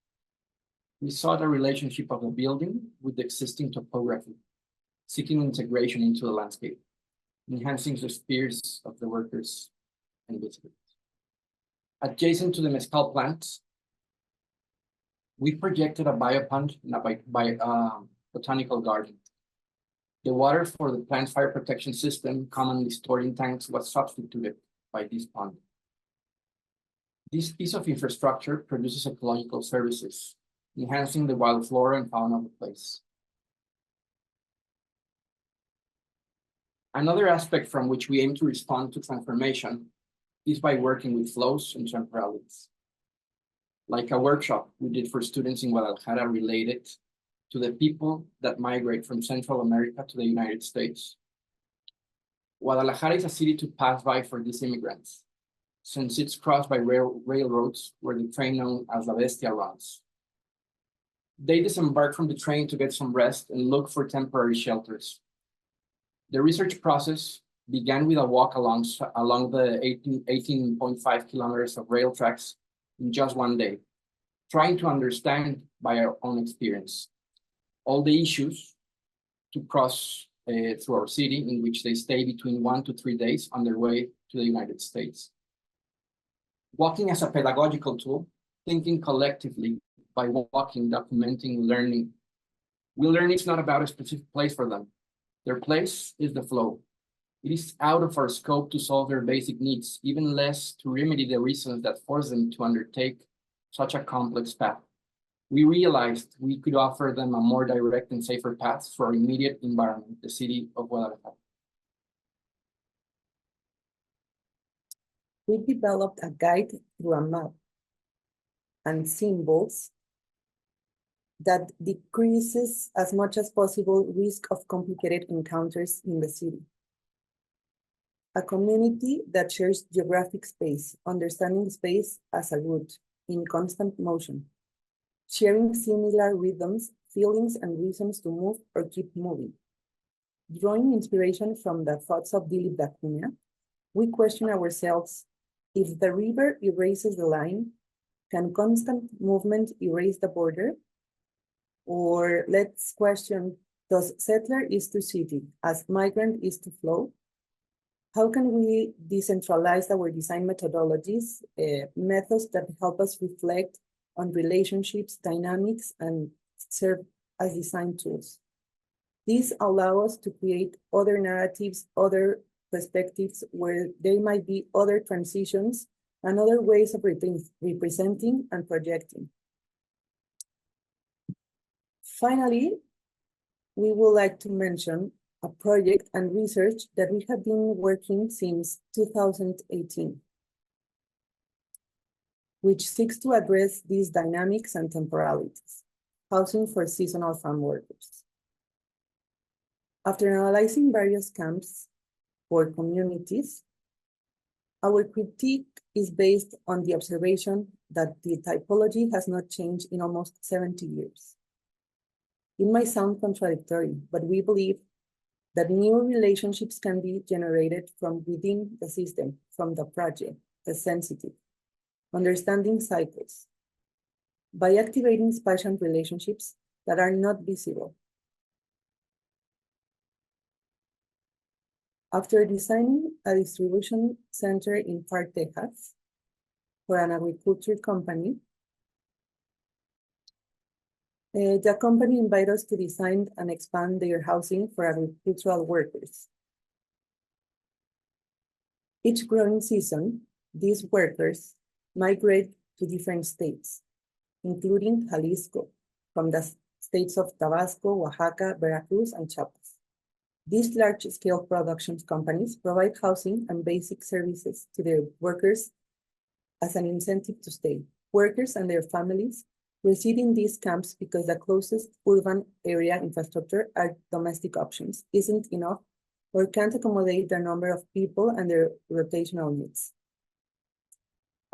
we sought a relationship of the building with the existing topography, seeking integration into the landscape, enhancing the spheres of the workers and visitors. Adjacent to the mezcal plants, we projected a biopond and a botanical garden. The water for the plant's fire protection system, commonly stored in tanks, was substituted by this pond. This piece of infrastructure produces ecological services, enhancing the wild flora and fauna of the place. Another aspect from which we aim to respond to transformation is by working with flows and temporalities. Like a workshop we did for students in Guadalajara related to the people that migrate from Central America to the United States. Guadalajara is a city to pass by for these immigrants, since it's crossed by railroads where the train known as La Bestia runs. They disembark from the train to get some rest and look for temporary shelters. The research process began with a walk along the 18.5 kilometers of rail tracks in just one day, trying to understand by our own experience all the issues to cross through our city, in which they stay between 1 to 3 days on their way to the United States. Walking as a pedagogical tool, thinking collectively by walking, documenting, learning. We learn it's not about a specific place for them. Their place is the flow. It is out of our scope to solve their basic needs, even less to remedy the reasons that force them to undertake such a complex path. We realized we could offer them a more direct and safer path for our immediate environment, the city of Guadalajara. We developed a guide through a map and symbols that decreases as much as possible risk of complicated encounters in the city. A community that shares geographic space, understanding space as a route in constant motion, sharing similar rhythms, feelings, and reasons to move or keep moving. Drawing inspiration from the thoughts of Dilip Dakunya, we question ourselves, if the river erases the line, can constant movement erase the border? Or let's question, does settler is to city as migrant is to flow? How can we decentralize our design methodologies, methods that help us reflect on relationships, dynamics, and serve as design tools? These allow us to create other narratives, other perspectives where there might be other transitions and other ways of representing and projecting. Finally, we would like to mention a project and research that we have been working since 2018, which seeks to address these dynamics and temporalities, housing for seasonal farm workers. After analyzing various camps for communities, our critique is based on the observation that the typology has not changed in almost 70 years. It might sound contradictory, but we believe that new relationships can be generated from within the system, from the project, the sensitive, understanding cycles, by activating spatial relationships that are not visible. After designing a distribution center in Park, Texas, for an agriculture company, the company invited us to design and expand their housing for agricultural workers. Each growing season, these workers migrate to different states, including Jalisco, from the states of Tabasco, Oaxaca, Veracruz, and Chiapas. These large-scale production companies provide housing and basic services to their workers as an incentive to stay. Workers and their families reside in these camps because the closest urban area infrastructure or domestic options isn't enough or can't accommodate the number of people and their rotational needs.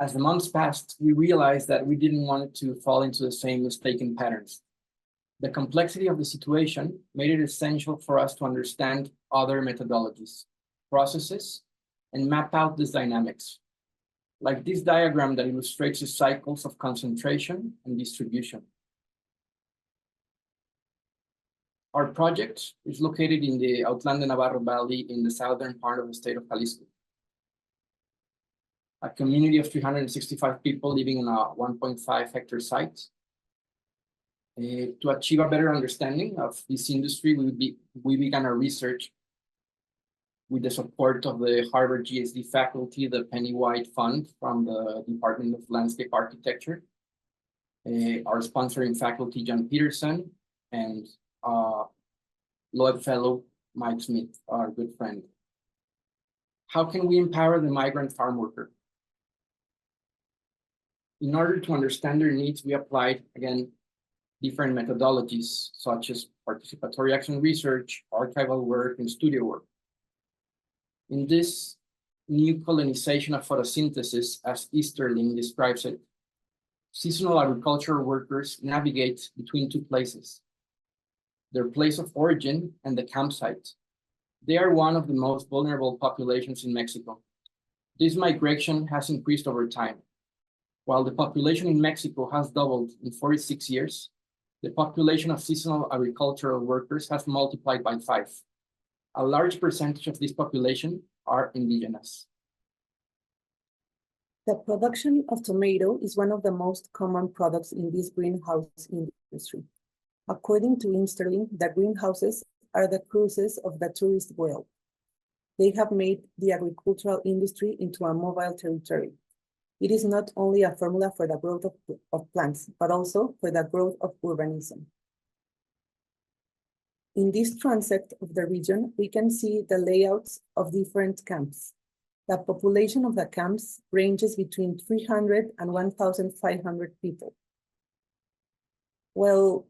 As the months passed, we realized that we didn't want to fall into the same mistaken patterns. The complexity of the situation made it essential for us to understand other methodologies, processes, and map out these dynamics, like this diagram that illustrates the cycles of concentration and distribution. Our project is located in the Autlán de Navarro Valley in the southern part of the state of Jalisco. A community of 365 people living in a 1.5 hectare site. To achieve a better understanding of this industry, we began our research with the support of the Harvard GSD faculty, the Penny White Fund from the Department of Landscape Architecture, our sponsoring faculty, John Peterson, and Lloyd Fellow, Mike Smith, our good friend. How can we empower the migrant farm worker? In order to understand their needs, we applied, again, different methodologies, such as participatory action research, archival work, and studio work. In this new colonization of photosynthesis, as Easterling describes it, seasonal agricultural workers navigate between two places, their place of origin and the campsite. They are one of the most vulnerable populations in Mexico. This migration has increased over time. While the population in Mexico has doubled in 46 years, the population of seasonal agricultural workers has multiplied by 5. A large percentage of this population are indigenous. The production of tomato is one of the most common products in this greenhouse industry. According to Insterling, the greenhouses are the cruises of the tourist world. They have made the agricultural industry into a mobile territory. It is not only a formula for the growth of plants, but also for the growth of urbanism. In this transect of the region, we can see the layouts of different camps. The population of the camps ranges between 300 and 1,500 people. Well,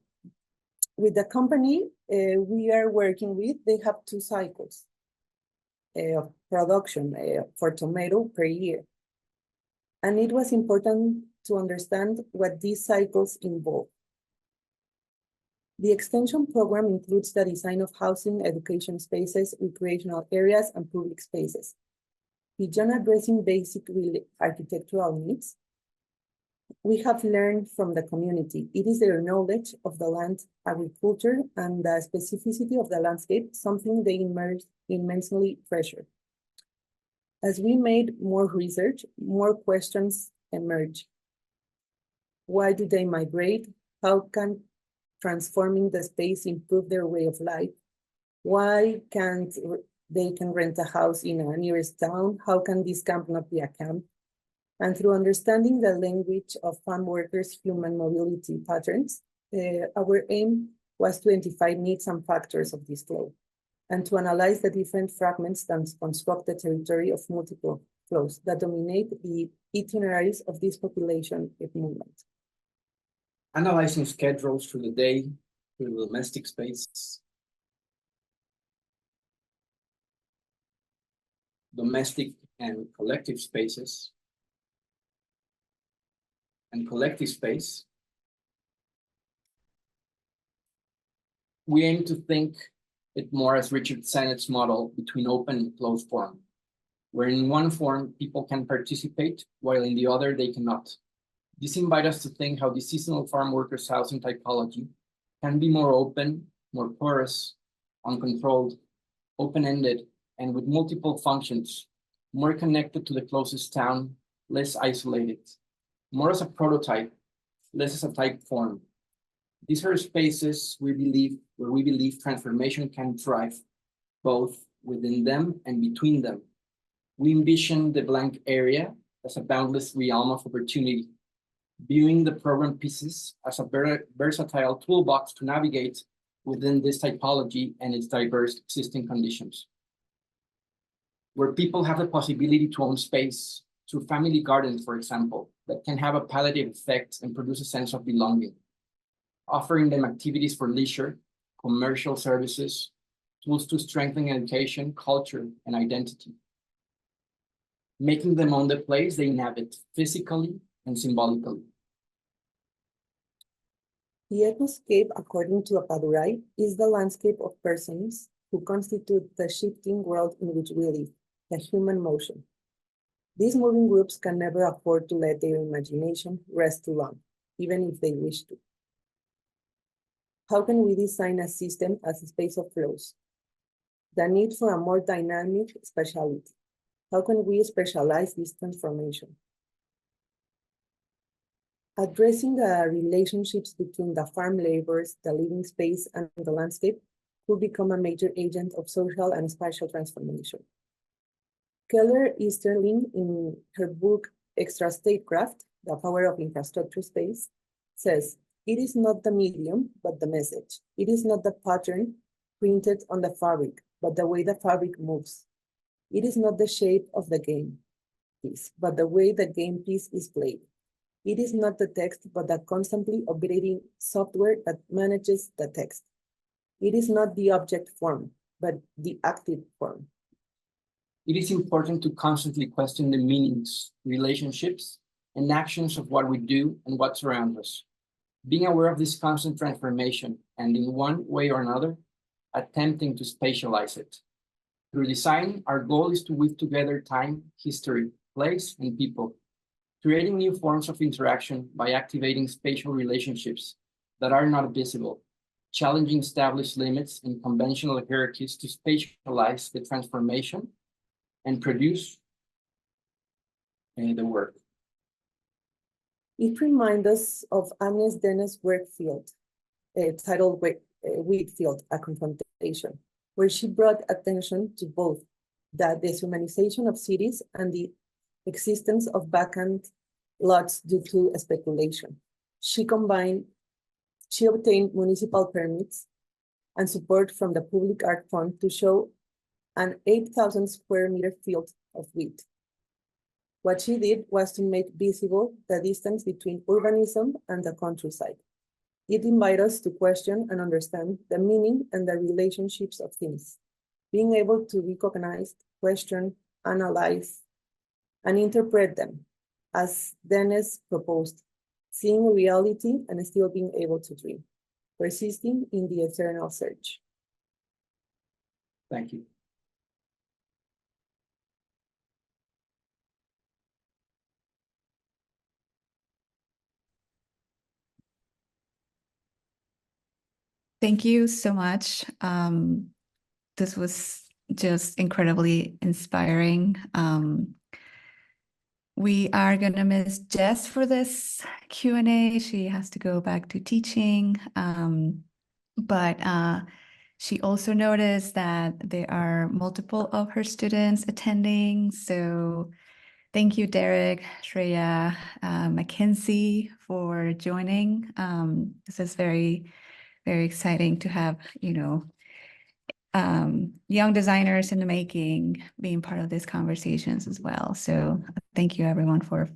with the company we are working with, they have 2 cycles of production for tomato per year. And it was important to understand what these cycles involve. The extension program includes the design of housing, education spaces, recreational areas, and public spaces. Beyond addressing basic architectural needs, we have learned from the community. It is their knowledge of the land, agriculture, and the specificity of the landscape, something they immensely treasure. As we made more research, more questions emerge. Why do they migrate? How can transforming the space improve their way of life? Why can't they rent a house in a nearest town? How can this camp not be a camp? And through understanding the language of farm workers' human mobility patterns, our aim was to identify needs and factors of this flow, and to analyze the different fragments that construct the territory of multiple flows that dominate the itineraries of this population movement. Analyzing schedules through the day, through the domestic space, domestic and collective spaces, and collective space, we aim to think it more as Richard Sennett's model between open and closed form, where in one form people can participate, while in the other they cannot. This invites us to think how the seasonal farm workers' housing typology can be more open, more porous, uncontrolled, open-ended, and with multiple functions, more connected to the closest town, less isolated, more as a prototype, less as a type form. These are spaces where we believe transformation can thrive, both within them and between them. We envision the blank area as a boundless realm of opportunity, viewing the program pieces as a very versatile toolbox to navigate within this typology and its diverse existing conditions, where people have the possibility to own space through family gardens, for example, that can have a palliative effect and produce a sense of belonging, offering them activities for leisure, commercial services, tools to strengthen education, culture, and identity, making them own the place they inhabit physically and symbolically. The ethnoscape, according to Apadurai, is the landscape of persons who constitute the shifting world in which we live, the human motion. These moving groups can never afford to let their imagination rest too long, even if they wish to. How can we design a system as a space of flows? The need for a more dynamic spatiality. How can we specialize this transformation? Addressing the relationships between the farm laborers, the living space, and the landscape could become a major agent of social and spatial transformation. Keller Easterling, in her book Extra Statecraft, The Power of Infrastructure Space, says, "It is not the medium, but the message. It is not the pattern printed on the fabric, but the way the fabric moves. It is not the shape of the game piece, but the way the game piece is played. It is not the text, but the constantly operating software that manages the text. It is not the object form, but the active form." It is important to constantly question the meanings, relationships, and actions of what we do and what surrounds us. Being aware of this constant transformation, and in one way or another, attempting to spatialize it. Through design, our goal is to weave together time, history, place, and people, creating new forms of interaction by activating spatial relationships that are not visible, challenging established limits and conventional hierarchies to spatialize the transformation and produce the work. It reminds us of Agnes Dennis' work field, titled Wheat Field, A Confrontation, where she brought attention to both the dehumanization of cities and the existence of vacant lots due to speculation. She obtained municipal permits and support from the Public Art Fund to show an 8,000 square meter field of wheat. What she did was to make visible the distance between urbanism and the countryside. It invites us to question and understand the meaning and the relationships of things, being able to recognize, question, analyze, and interpret them, as Dennis proposed, seeing reality and still being able to dream, persisting in the eternal search. Thank you. Thank you so much. This was just incredibly inspiring. We are going to miss Jess for this Q&A. She has to go back to teaching. But she also noticed that there are multiple of her students attending. So thank you, Derek, Shreya, Mackenzie, for joining. This is very, very exciting to have, young designers in the making being part of these conversations as well. So thank you everyone for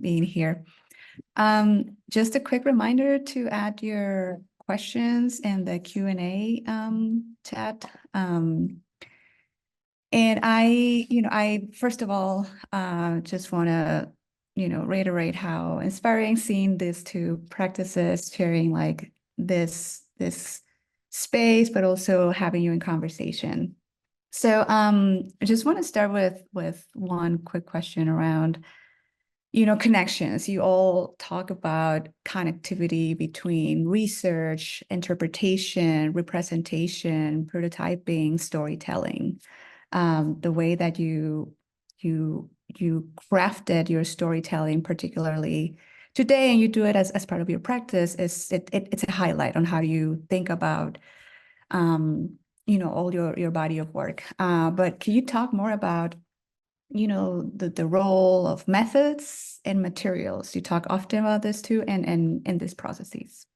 being here. Just a quick reminder to add your questions in the Q&A chat. And I first of all just want to reiterate how inspiring seeing these two practices, sharing like this space, but also having you in conversation. So I just want to start with one quick question around, connections. You all talk about connectivity between research, interpretation, representation, prototyping, storytelling. The way that you crafted your storytelling, particularly today, and you do it as part of your practice, it's a highlight on how you think about all your body of work. But can you talk more about the role of methods and materials? You talk often about this too, and in these processes.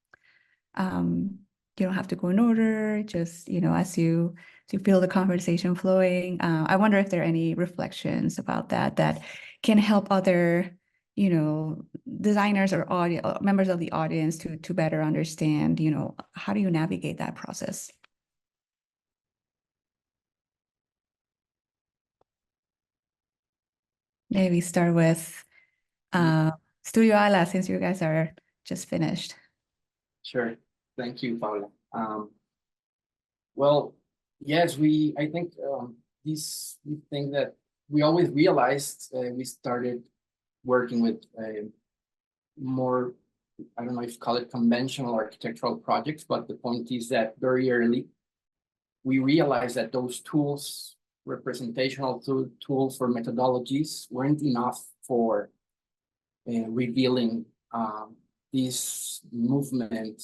You don't have to go in order, just as you feel the conversation flowing. I wonder if there are any reflections about that can help other designers or members of the audience to better understand, how do you navigate that process? Maybe start with Estudio ALA, since you guys are just finished. Sure. Thank you, Paula. Well, yes, I think this thing that we always realized, we started working with more, I don't know if you call it conventional architectural projects, but the point is that very early, we realized that those tools, representational tools for methodologies, weren't enough for revealing this movement,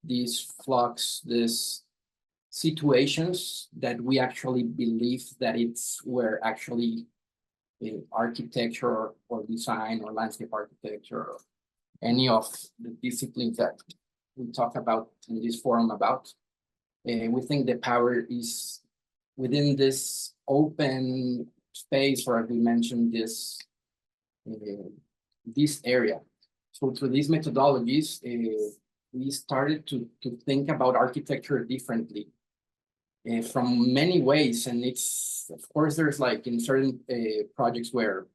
this flux, this situations that we actually believe that it's where actually architecture or design or landscape architecture or any of the disciplines that we talk about in this forum about. We think the power is within this open space, or as we mentioned, this area. So through these methodologies, we started to think about architecture differently from many ways. And it's, of course, there's like in certain projects where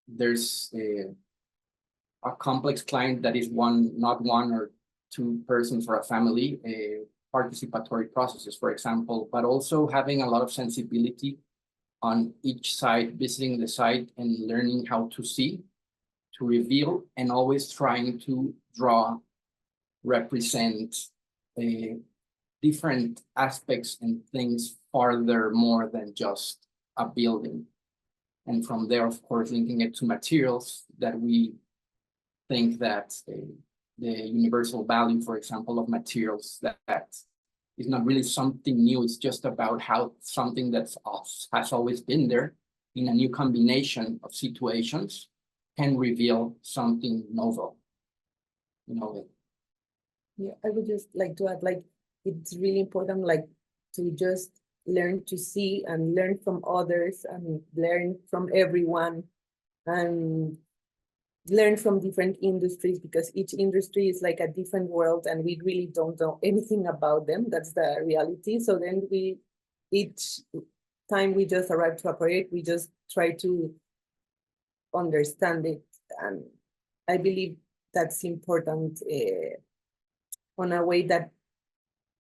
there's a complex client that is not one or two persons or a family, participatory processes, for example, but also having a lot of sensibility on each site, visiting the site and learning how to see, to reveal, and always trying to draw, represent different aspects and things farther more than just a building. And from there, of course, linking it to materials that we think that the universal value, for example, of materials, that is not really something new. It's just about how something that has always been there in a new combination of situations can reveal something novel. You know. Yeah, I would just like to add, like, it's really important, like, to just learn to see and learn from others and learn from everyone and learn from different industries, because each industry is like a different world and we really don't know anything about them. That's the reality. So then each time we just arrive to operate, we just try to understand it. And I believe that's important on a way that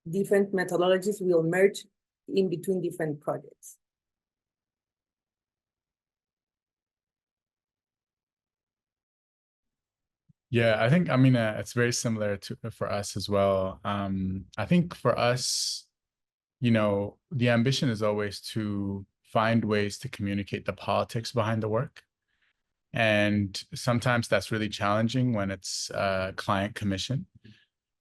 different methodologies will merge in between different projects. Yeah, I think, I mean, it's very similar to for us as well. I think for us, you know, the ambition is always to find ways to communicate the politics behind the work. And sometimes that's really challenging when it's client commission.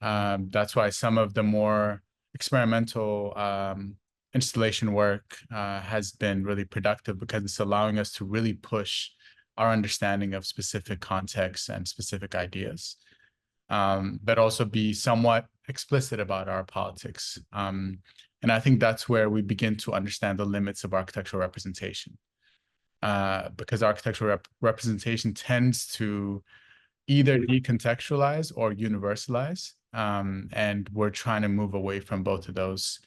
That's why some of the more experimental installation work has been really productive, because it's allowing us to really push our understanding of specific contexts and specific ideas, but also be somewhat explicit about our politics. And I think that's where we begin to understand the limits of architectural representation, because architectural representation tends to either decontextualize or universalize. And we're trying to move away from both of those,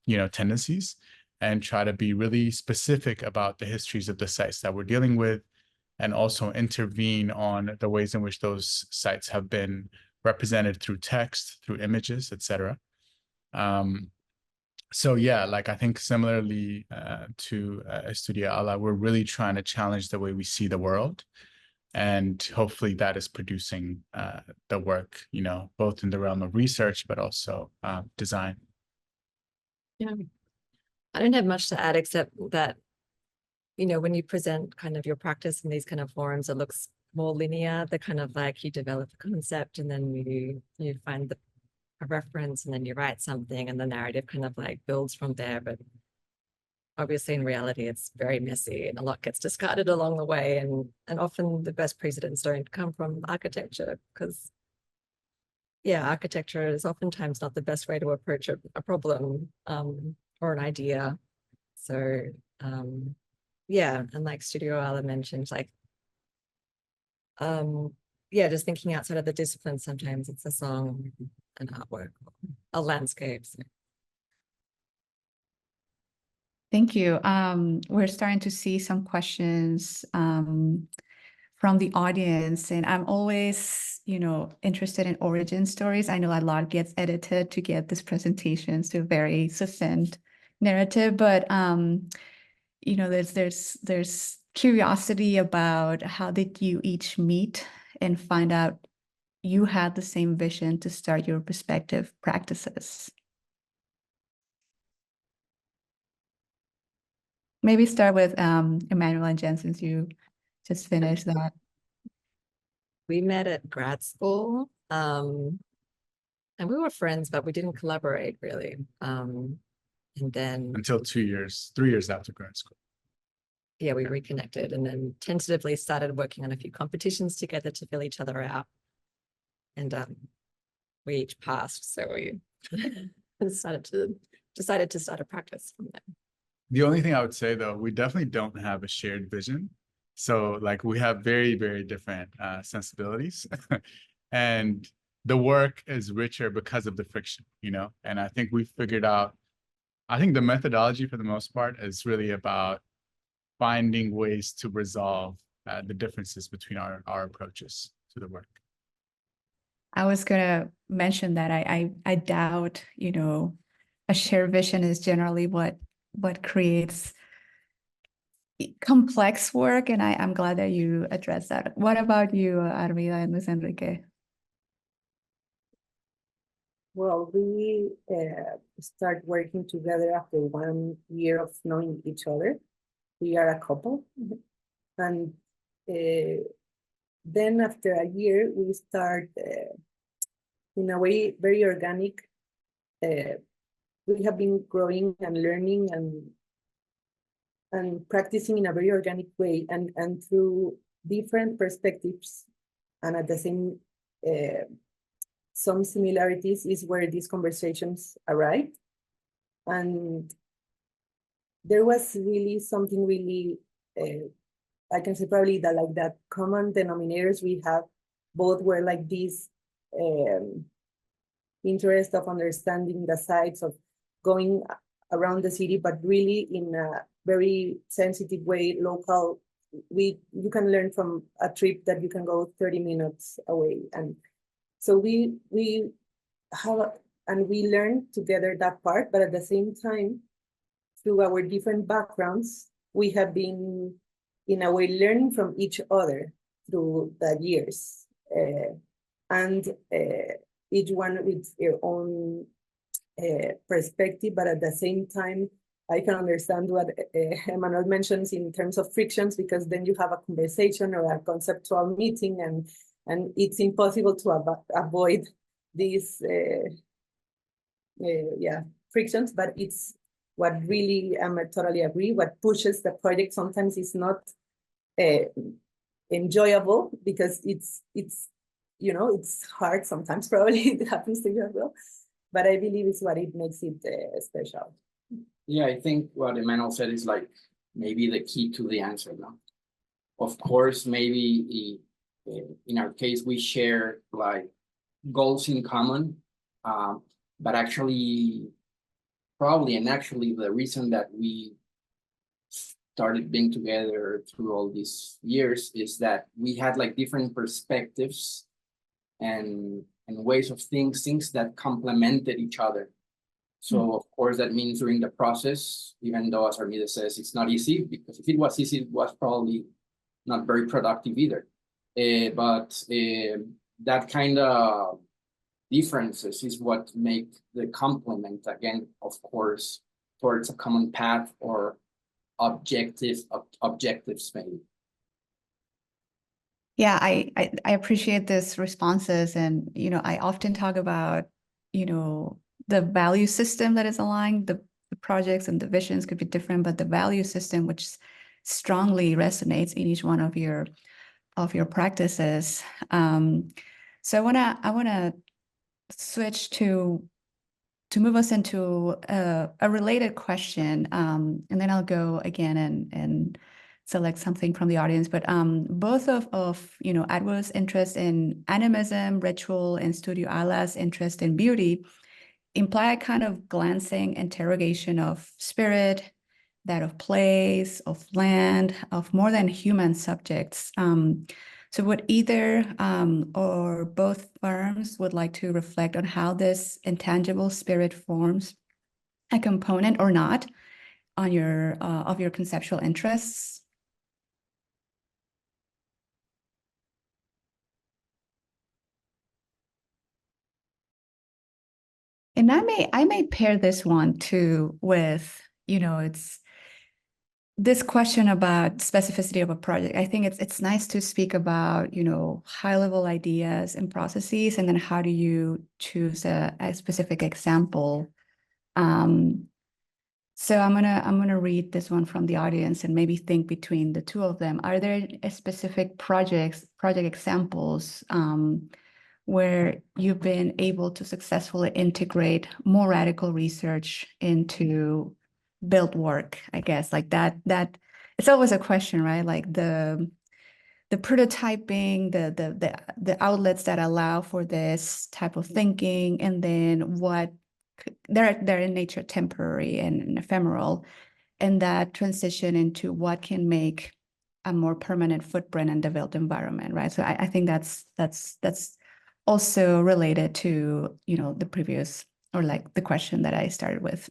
you know, tendencies, and try to be really specific about the histories of the sites that we're dealing with, and also intervene on the ways in which those sites have been represented through text, through images, etc. So yeah, like I think similarly to Estudio ALA, we're really trying to challenge the way we see the world. And hopefully that is producing the work, you know, both in the realm of research, but also design. Yeah, I don't have much to add except that, you know, when you present kind of your practice in these kind of forums, it looks more linear. The kind of like you develop a concept and then you find a reference and then you write something and the narrative kind of like builds from there. But obviously in reality, it's very messy and a lot gets discarded along the way. And often the best precedents don't come from architecture, because yeah, architecture is oftentimes not the best way to approach a problem or an idea. So yeah, and like Studio ALA mentioned, like yeah, just thinking outside of the discipline, sometimes it's a song, an artwork, a landscape. So. Thank you. We're starting to see some questions from the audience, and I'm always, you know, interested in origin stories. I know a lot gets edited to get these presentations to a very succinct narrative, but you know, there's curiosity about how did you each meet and find out you had the same vision to start your respective practices. Maybe start with Emanuel and Jen, since you just finished that. We met at grad school, and we were friends, but we didn't collaborate really. And then Until 3 years after grad school. Yeah, we reconnected and then tentatively started working on a few competitions together to fill each other out. And we each passed, so we decided to start a practice from there. The only thing I would say, though, we definitely don't have a shared vision. So like we have very, very different sensibilities. And the work is richer because of the friction, you know? And I think we figured out, I think the methodology for the most part is really about finding ways to resolve the differences between our approaches to the work. I was gonna mention that I doubt, you know, a shared vision is generally what creates complex work, and I'm glad that you addressed that. What about you, Armida and Luis Enrique? Well, we start working together after 1 year of knowing each other. We are a couple. And then after a year, we start in a way very organic. We have been growing and learning and practicing in a very organic way and through different perspectives, and at the same some similarities is where these conversations arrived. And there was really something really I can say probably that common denominators we have both were like this interest of understanding the sites, of going around the city, but really in a very sensitive way, local. You can learn from a trip that you can go 30 minutes away. And so we have, and we learn together that part, but at the same time, through our different backgrounds, we have been in a way learning from each other through the years. And each one with their own perspective, but at the same time, I can understand what Emanuel mentions in terms of frictions, because then you have a conversation or a conceptual meeting, and it's impossible to avoid these frictions, but it's what really, I totally agree, what pushes the project sometimes is not enjoyable, because it's it's hard sometimes, probably it happens to you as well, but I believe it's what it makes it special. Yeah, I think what Emanuel said is like maybe the key to the answer now. Of course, maybe in our case, we share like goals in common, but actually, the reason that we started being together through all these years is that we had like different perspectives and ways of things that complemented each other. So of course that means during the process, even though as Armida says, it's not easy, because if it was easy, it was probably not very productive either. But that kind of differences is what make the complement, again, of course, towards a common path or objectives maybe. Yeah, I appreciate this responses, and I often talk about the value system that is aligned. The projects and the visions could be different, but the value system, which strongly resonates in each one of your practices. So I wanna switch to move us into a related question, and then I'll go again and select something from the audience. But both of Adwo's interest in animism, ritual, and Estudio ALA's interest in beauty imply a kind of glancing interrogation of spirit, that of place, of land, of more than human subjects. So would either or both firms would like to reflect on how this intangible spirit forms a component or not on your of your conceptual interests? And I may pair this one too with, it's this question about specificity of a project. I think it's nice to speak about, high level ideas and processes, and then how do you choose a specific example. So I'm gonna read this one from the audience and maybe think between the two of them. Are there specific project examples where you've been able to successfully integrate more radical research into built work? I guess like that it's always a question, right? Like the prototyping, the outlets that allow for this type of thinking, and then what they're in nature temporary and ephemeral, and that transition into what can make a more permanent footprint in the built environment, right? So I think that's also related to the previous, or like the question that I started with.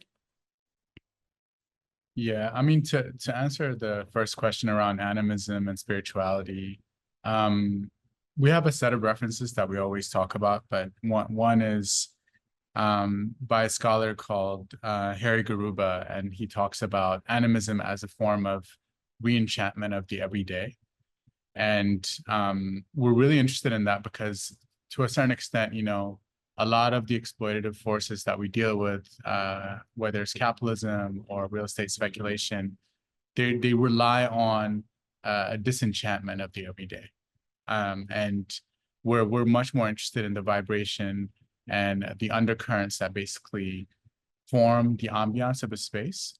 Yeah, I mean, to answer the first question around animism and spirituality, we have a set of references that we always talk about, but one is by a scholar called Harry Garuba, and he talks about animism as a form of re-enchantment of the everyday. And we're really interested in that because to a certain extent, you know, a lot of the exploitative forces that we deal with, whether it's capitalism or real estate speculation, they rely on a disenchantment of the everyday. And we're much more interested in the vibration and the undercurrents that basically form the ambiance of a space.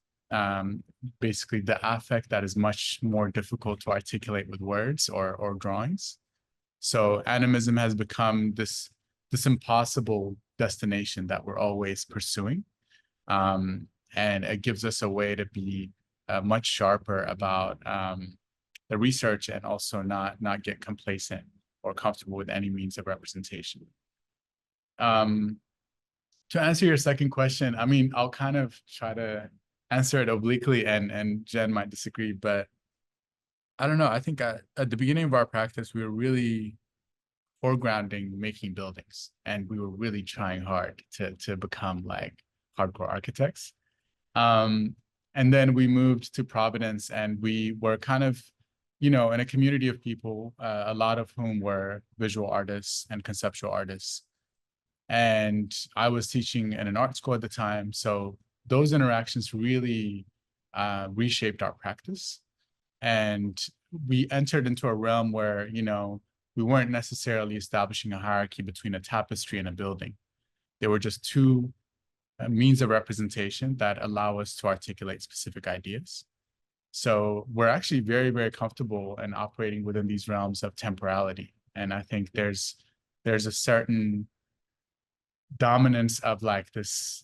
Basically the affect that is much more difficult to articulate with words or drawings. So animism has become this impossible destination that we're always pursuing. And it gives us a way to be much sharper about the research and also not get complacent or comfortable with any means of representation. To answer your second question, I mean, I'll kind of try to answer it obliquely and Jen might disagree, but I don't know. I think at the beginning of our practice, we were really foregrounding making buildings, and we were really trying hard to become like hardcore architects. And then we moved to Providence, and we were kind of, you know, in a community of people, a lot of whom were visual artists and conceptual artists. And I was teaching in an art school at the time, so those interactions really reshaped our practice. And we entered into a realm where, you know, we weren't necessarily establishing a hierarchy between a tapestry and a building. They were just two means of representation that allow us to articulate specific ideas. So we're actually very, very comfortable in operating within these realms of temporality. And I think there's a certain dominance of like this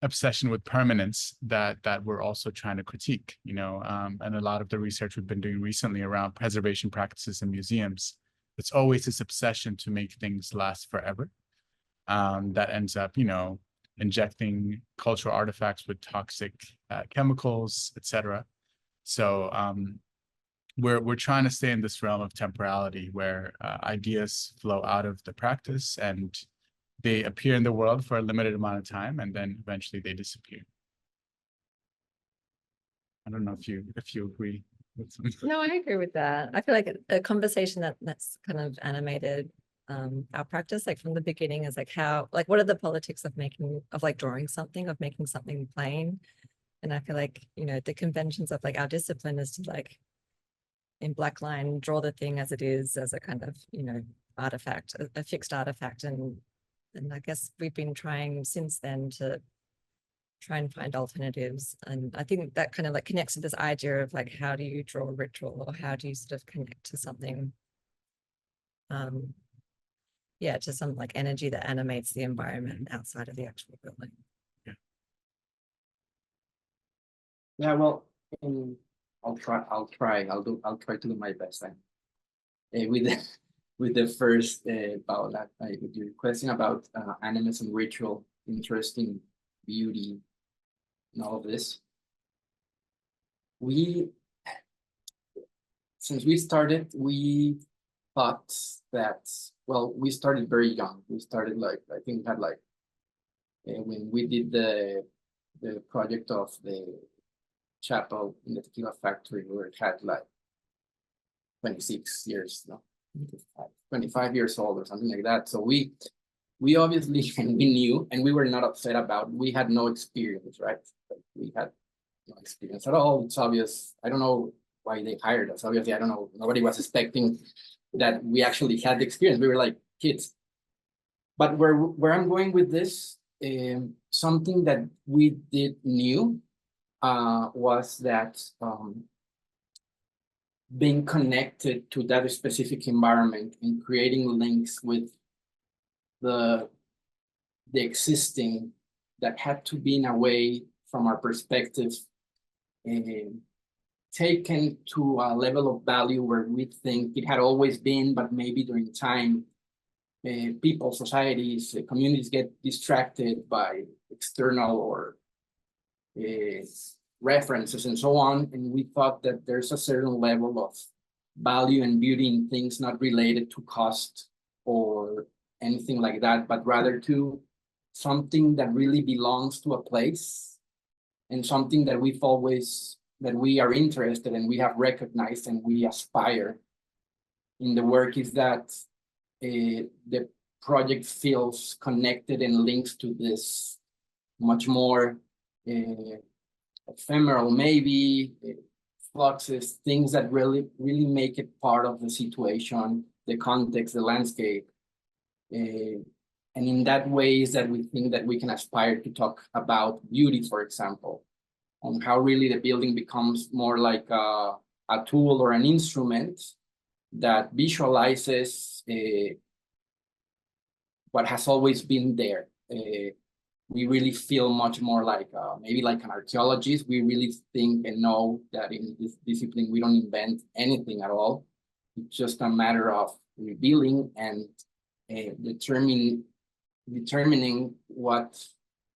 obsession with permanence that we're also trying to critique, you know, and a lot of the research we've been doing recently around preservation practices in museums, it's always this obsession to make things last forever. That ends up, you know, injecting cultural artifacts with toxic chemicals, etc. So we're trying to stay in this realm of temporality where ideas flow out of the practice and they appear in the world for a limited amount of time, and then eventually they disappear. I don't know if you agree with something. No, I agree with that. I feel like a conversation that's kind of animated our practice, like from the beginning, is like how, like, what are the politics of drawing something, of making something plain? And I feel like, you know, the conventions of like our discipline is to like in black line draw the thing as it is, as a kind of, you know, artifact, a fixed artifact. And I guess we've been trying since then to try and find alternatives. And I think that kind of like connects to this idea of like, how do you draw a ritual, or how do you sort of connect to something, yeah, to some like energy that animates the environment outside of the actual building. Yeah, well, I'll try to do my best then. With the first Paola, with your question about animism, ritual, interesting, beauty, and all of this. Since we started, we thought that, well, we started very young. We started like, I think we had like, when we did the project of the chapel in the tequila factory, we had like 26 years, no, 25 years old or something like that. So we obviously, and we knew, and we were not upset about, we had no experience, right? We had no experience at all. It's obvious. I don't know why they hired us. Obviously, I don't know. Nobody was expecting that we actually had the experience. We were like kids. But where I'm going with this, something that we did knew was that being connected to that specific environment and creating links with the existing, that had to be in a way, from our perspective, taken to a level of value where we think it had always been, but maybe during time, people, societies, communities get distracted by external or references and so on. And we thought that there's a certain level of value and beauty in things not related to cost or anything like that, but rather to something that really belongs to a place and something that we are interested and we have recognized and we aspire in the work is that the project feels connected and links to this much more ephemeral, maybe fluxes, things that really make it part of the situation, the context, the landscape. And in that way is that we think that we can aspire to talk about beauty, for example, on how really the building becomes more like a tool or an instrument that visualizes what has always been there. We really feel much more like maybe like an archaeologist. We really think and know that in this discipline, we don't invent anything at all. It's just a matter of revealing and determining what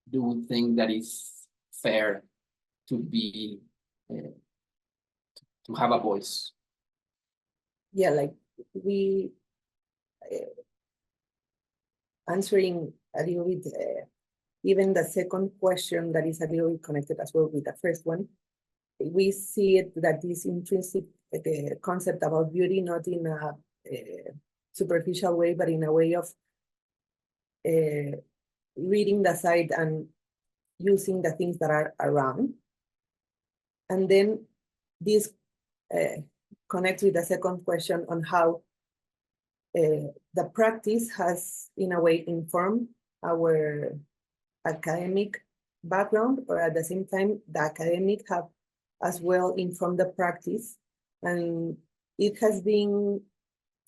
do we think that is fair to be, to have a voice. Yeah, like we answering a little bit, even the second question that is a little bit connected as well with the first one, we see it that this intrinsic concept about beauty, not in a superficial way, but in a way of reading the site and using the things that are around. And then this connects with the second question on how the practice has, in a way, informed our academic background, or at the same time, the academic have as well informed the practice. And it has been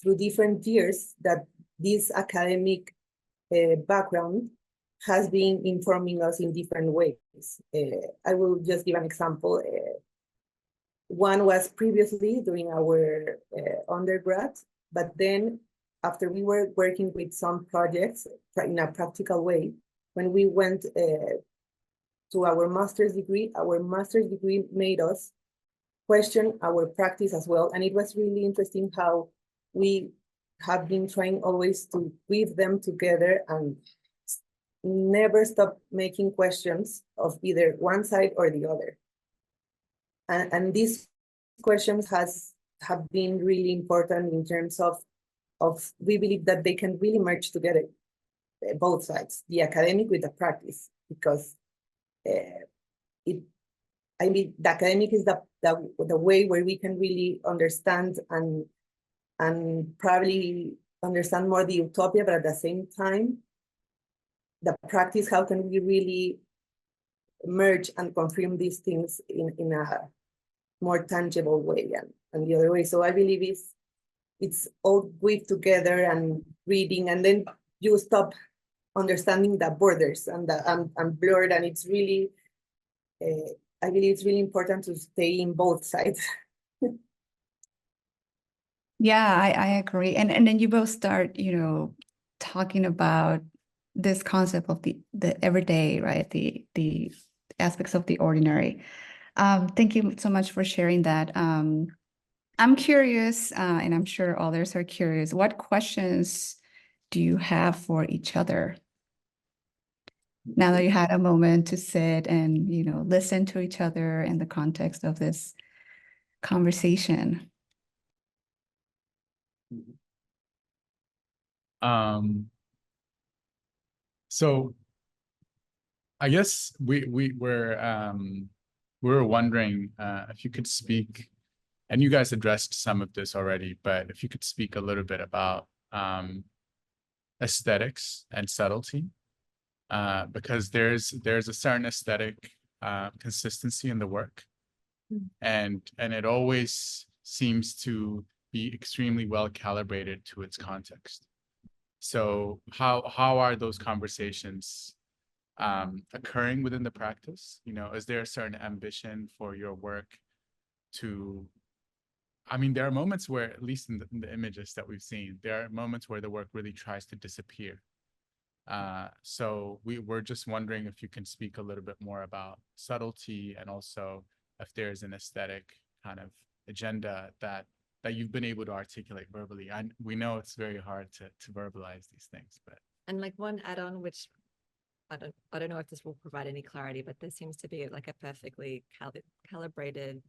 through different years that this academic background has been informing us in different ways. I will just give an example. One was previously during our undergrad, but then after we were working with some projects in a practical way, when we went to our master's degree made us question our practice as well. And it was really interesting how we have been trying always to weave them together and never stop making questions of either one side or the other. And these questions have been really important in terms of we believe that they can really merge together both sides, the academic with the practice, because the academic is the way where we can really understand and probably understand more the utopia, but at the same time, the practice, how can we really merge and confirm these things in a more tangible way and the other way. So I believe it's all weaved together and reading, and then you stop understanding the borders and blurred, and it's really, I believe it's really important to stay in both sides. Yeah, I agree. And then you both start, talking about this concept of the everyday, right? The aspects of the ordinary. Thank you so much for sharing that. I'm curious, and I'm sure others are curious, what questions do you have for each other? Now that you had a moment to sit and, listen to each other in the context of this conversation. So I guess we were wondering if you could speak, and you guys addressed some of this already, but if you could speak a little bit about aesthetics and subtlety, because there's a certain aesthetic consistency in the work, and it always seems to be extremely well calibrated to its context. So how are those conversations occurring within the practice? Is there a certain ambition for your work to, there are moments where, at least in the images that we've seen, there are moments where the work really tries to disappear. So we're just wondering if you can speak a little bit more about subtlety, and also if there's an aesthetic kind of agenda that you've been able to articulate verbally. And we know it's very hard to verbalize these things, but. And like one add-on, which I don't know if this will provide any clarity, but there seems to be like a perfectly calibrated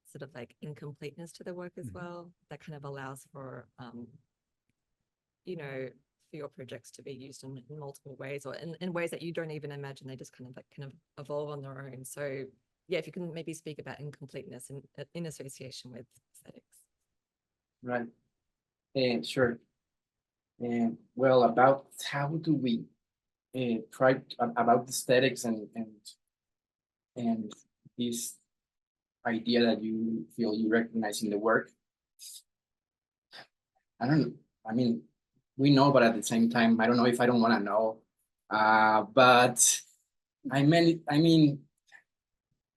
sort of like incompleteness to the work as well, that kind of allows for, you know, for your projects to be used in multiple ways, or in ways that you don't even imagine. They just kind of evolve on their own. So yeah, if you can maybe speak about incompleteness in association with aesthetics. Right. And sure. And well, about how do we try about aesthetics and this idea that you feel you recognize in the work. I mean, we know, but at the same time, I don't know if I don't want to know. But I mean,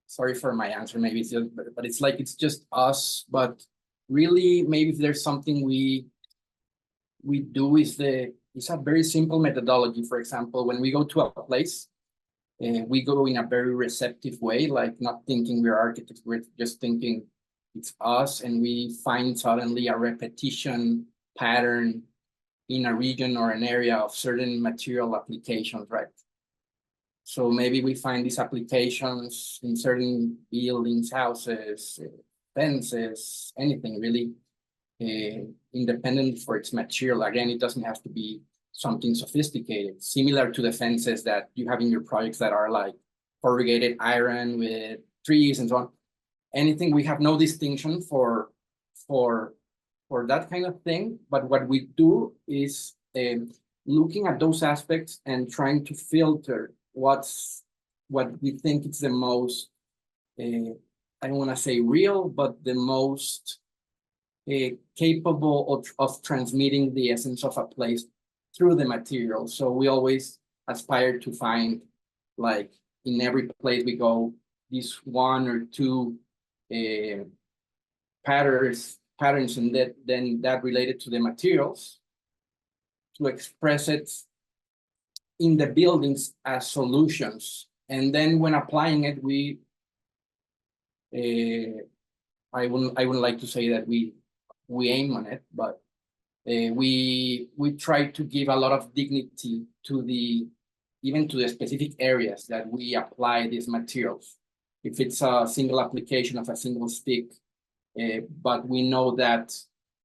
sorry for my answer, maybe it's just, but it's like, it's just us, but really, maybe if there's something we do it's a very simple methodology. For example, when we go to a place, we go in a very receptive way, like not thinking we're architects, we're just thinking it's us, and we find suddenly a repetition pattern in a region or an area of certain material applications, right? So maybe we find these applications in certain buildings, houses, fences, anything really, independent for its material. Again, it doesn't have to be something sophisticated, similar to the fences that you have in your projects that are like corrugated iron with trees and so on. Anything, we have no distinction for that kind of thing. But what we do is looking at those aspects and trying to filter what we think is the most, I don't want to say real, but the most capable of transmitting the essence of a place through the material. So we always aspire to find, like, in every place we go, these one or two patterns, and then that related to the materials, to express it in the buildings as solutions. And then when applying it, we I wouldn't like to say that we aim on it, but we try to give a lot of dignity to even to the specific areas that we apply these materials. If it's a single application of a single stick, but we know that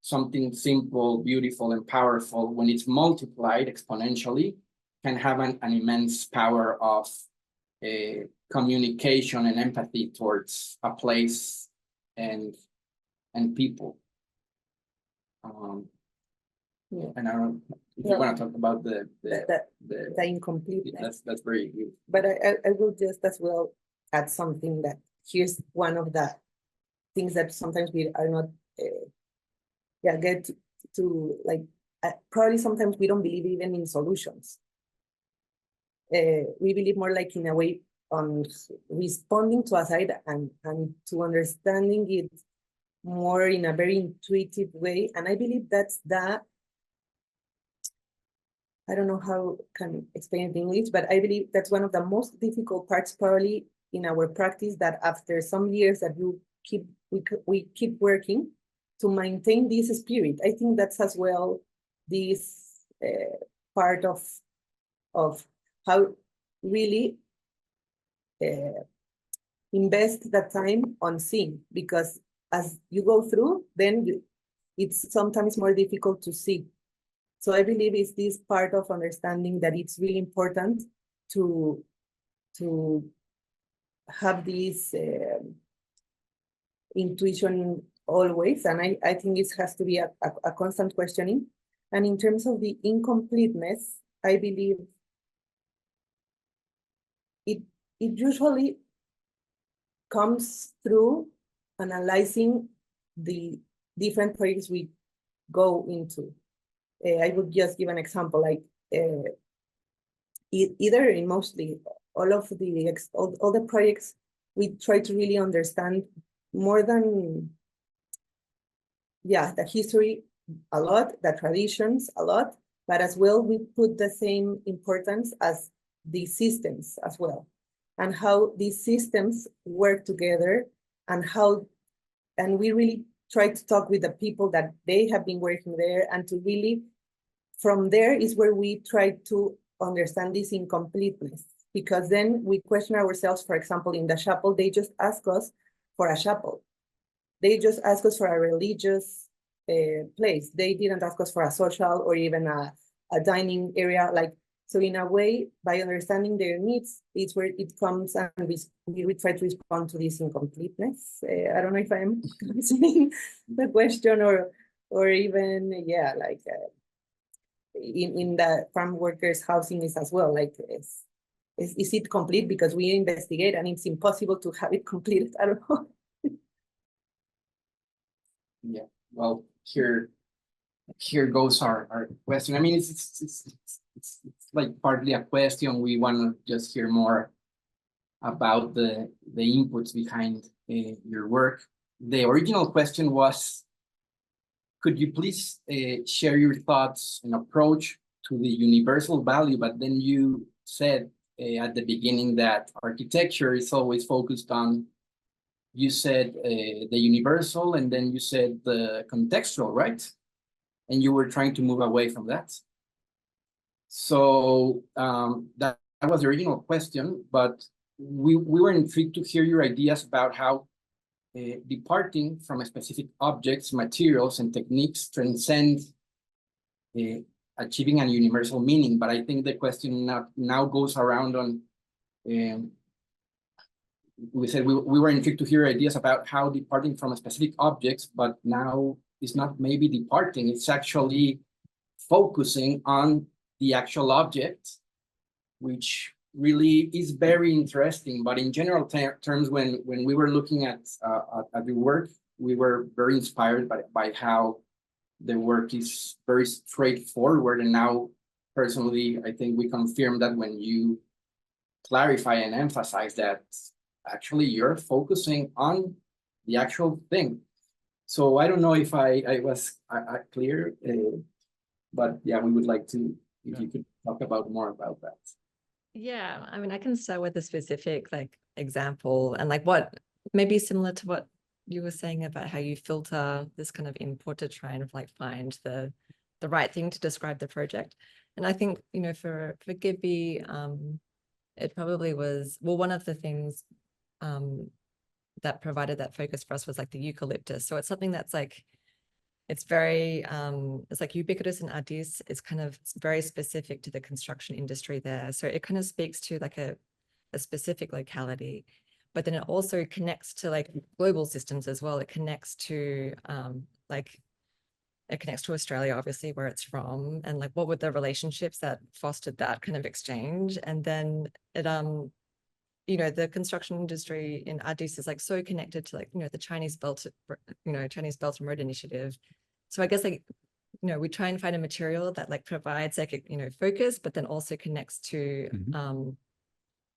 something simple, beautiful, and powerful, when it's multiplied exponentially, can have an immense power of communication and empathy towards a place and people. Yeah, and I don't. If you want to talk about the incompleteness, that's very good. But I will just as well add something that here's one of the things that sometimes we are not get to like probably sometimes we don't believe even in solutions. We believe more like in a way on responding to a side and to understanding it more in a very intuitive way. And I believe that's that. I don't know how can explain it in English, but I believe that's one of the most difficult parts probably in our practice, that after some years that we keep working to maintain this spirit. I think that's as well this part of how really invest that time on seeing, because as you go through, then it's sometimes more difficult to see. So I believe it's this part of understanding that it's really important to have this intuition always. And I think it has to be a constant questioning. And in terms of the incompleteness, I believe it usually comes through analyzing the different projects we go into. I would just give an example, like either in mostly all of the projects, we try to really understand more than the history a lot, the traditions a lot, but as well, we put the same importance as the systems as well, and how these systems work together, and we really try to talk with the people that they have been working there, and to really, from there is where we try to understand this incompleteness, because then we question ourselves. For example, in the chapel, they just ask us for a chapel. They just ask us for a religious place. They didn't ask us for a social or even a dining area. Like, so in a way, by understanding their needs, it's where it comes, and we try to respond to this incompleteness. I don't know if I'm answering the question, or even, yeah, like in the farm workers' housing is as well. Like, is it complete? Because we investigate and it's impossible to have it completed. I don't know. Yeah, well, here goes our question. I mean, it's like partly a question. We want to just hear more about the inputs behind your work. The original question was, could you please share your thoughts and approach to the universal value? But then you said at the beginning that architecture is always focused on, you said the universal, and then you said the contextual, right? And you were trying to move away from that. So that was the original question, but we were intrigued to hear your ideas about how departing from specific objects, materials, and techniques transcend achieving a universal meaning. But I think the question now goes around on, we said we were intrigued to hear ideas about how departing from specific objects, but now it's not maybe departing, it's actually focusing on the actual object, which really is very interesting. But in general terms, when we were looking at the work, we were very inspired by how the work is very straightforward. And now, personally, I think we confirm that when you clarify and emphasize that actually you're focusing on the actual thing. So I don't know if I was clear, but yeah, we would like to, if you could talk about more about that. Yeah, I mean, I can start with a specific example, and what maybe similar to what you were saying about how you filter this kind of input to try and find the right thing to describe the project. And I think, for Gibby, it probably was, well, one of the things that provided that focus for us was the eucalyptus. So it's something that's it's very, it's ubiquitous in Addis. It's it's very specific to the construction industry there. So it kind of speaks to a specific locality, but then it also connects to global systems as well. It connects to it connects to Australia, obviously, where it's from, and what were the relationships that fostered that kind of exchange. And then it, the construction industry in Addis is so connected to the Chinese Belt, Chinese Belt and Road Initiative. So I guess we try and find a material that provides focus, but then also connects to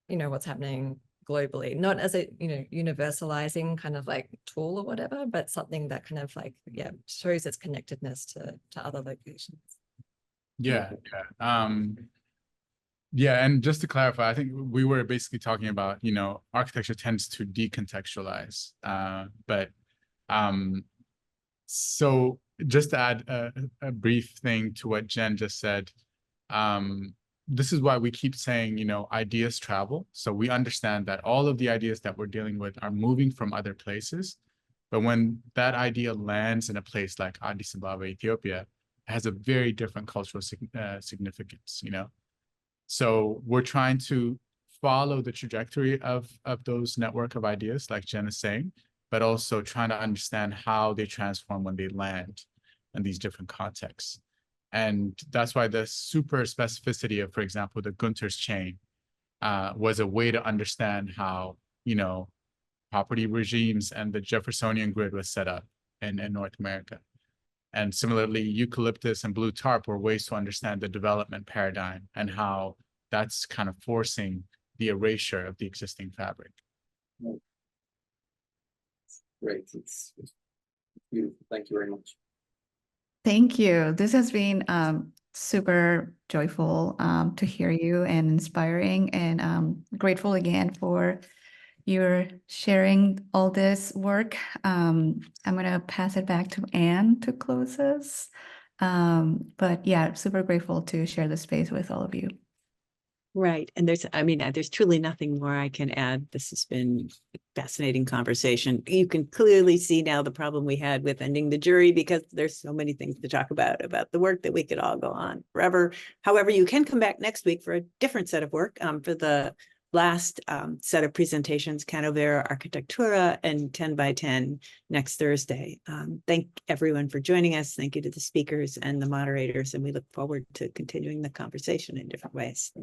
what's happening globally, not as a universalizing kind of tool or whatever, but something that kind of shows its connectedness to other locations. Yeah. Yeah, and just to clarify, I think we were basically talking about, architecture tends to decontextualize, but so just to add a brief thing to what Jen just said, this is why we keep saying, ideas travel. So we understand that all of the ideas that we're dealing with are moving from other places, but when that idea lands in a place like Addis Ababa, Ethiopia, it has a very different cultural significance, So we're trying to follow the trajectory of those network of ideas, like Jen is saying, but also trying to understand how they transform when they land in these different contexts. And that's why the super specificity of, for example, the Gunter's chain was a way to understand how, property regimes and the Jeffersonian grid was set up in North America. And similarly, eucalyptus and blue tarp were ways to understand the development paradigm and how that's kind of forcing the erasure of the existing fabric. Great, it's beautiful. Thank you very much. Thank you. This has been super joyful to hear you and inspiring, and grateful again for your sharing all this work. I'm going to pass it back to Anne to close us. But yeah, super grateful to share the space with all of you. Right. And there's truly nothing more I can add. This has been a fascinating conversation. You can clearly see now the problem we had with ending the jury, because there's so many things to talk about the work that we could all go on forever. However, you can come back next week for a different set of work for the last set of presentations, Canovera Architectura and 10 by 10 next Thursday. Thank everyone for joining us. Thank you to the speakers and the moderators, and we look forward to continuing the conversation in different ways.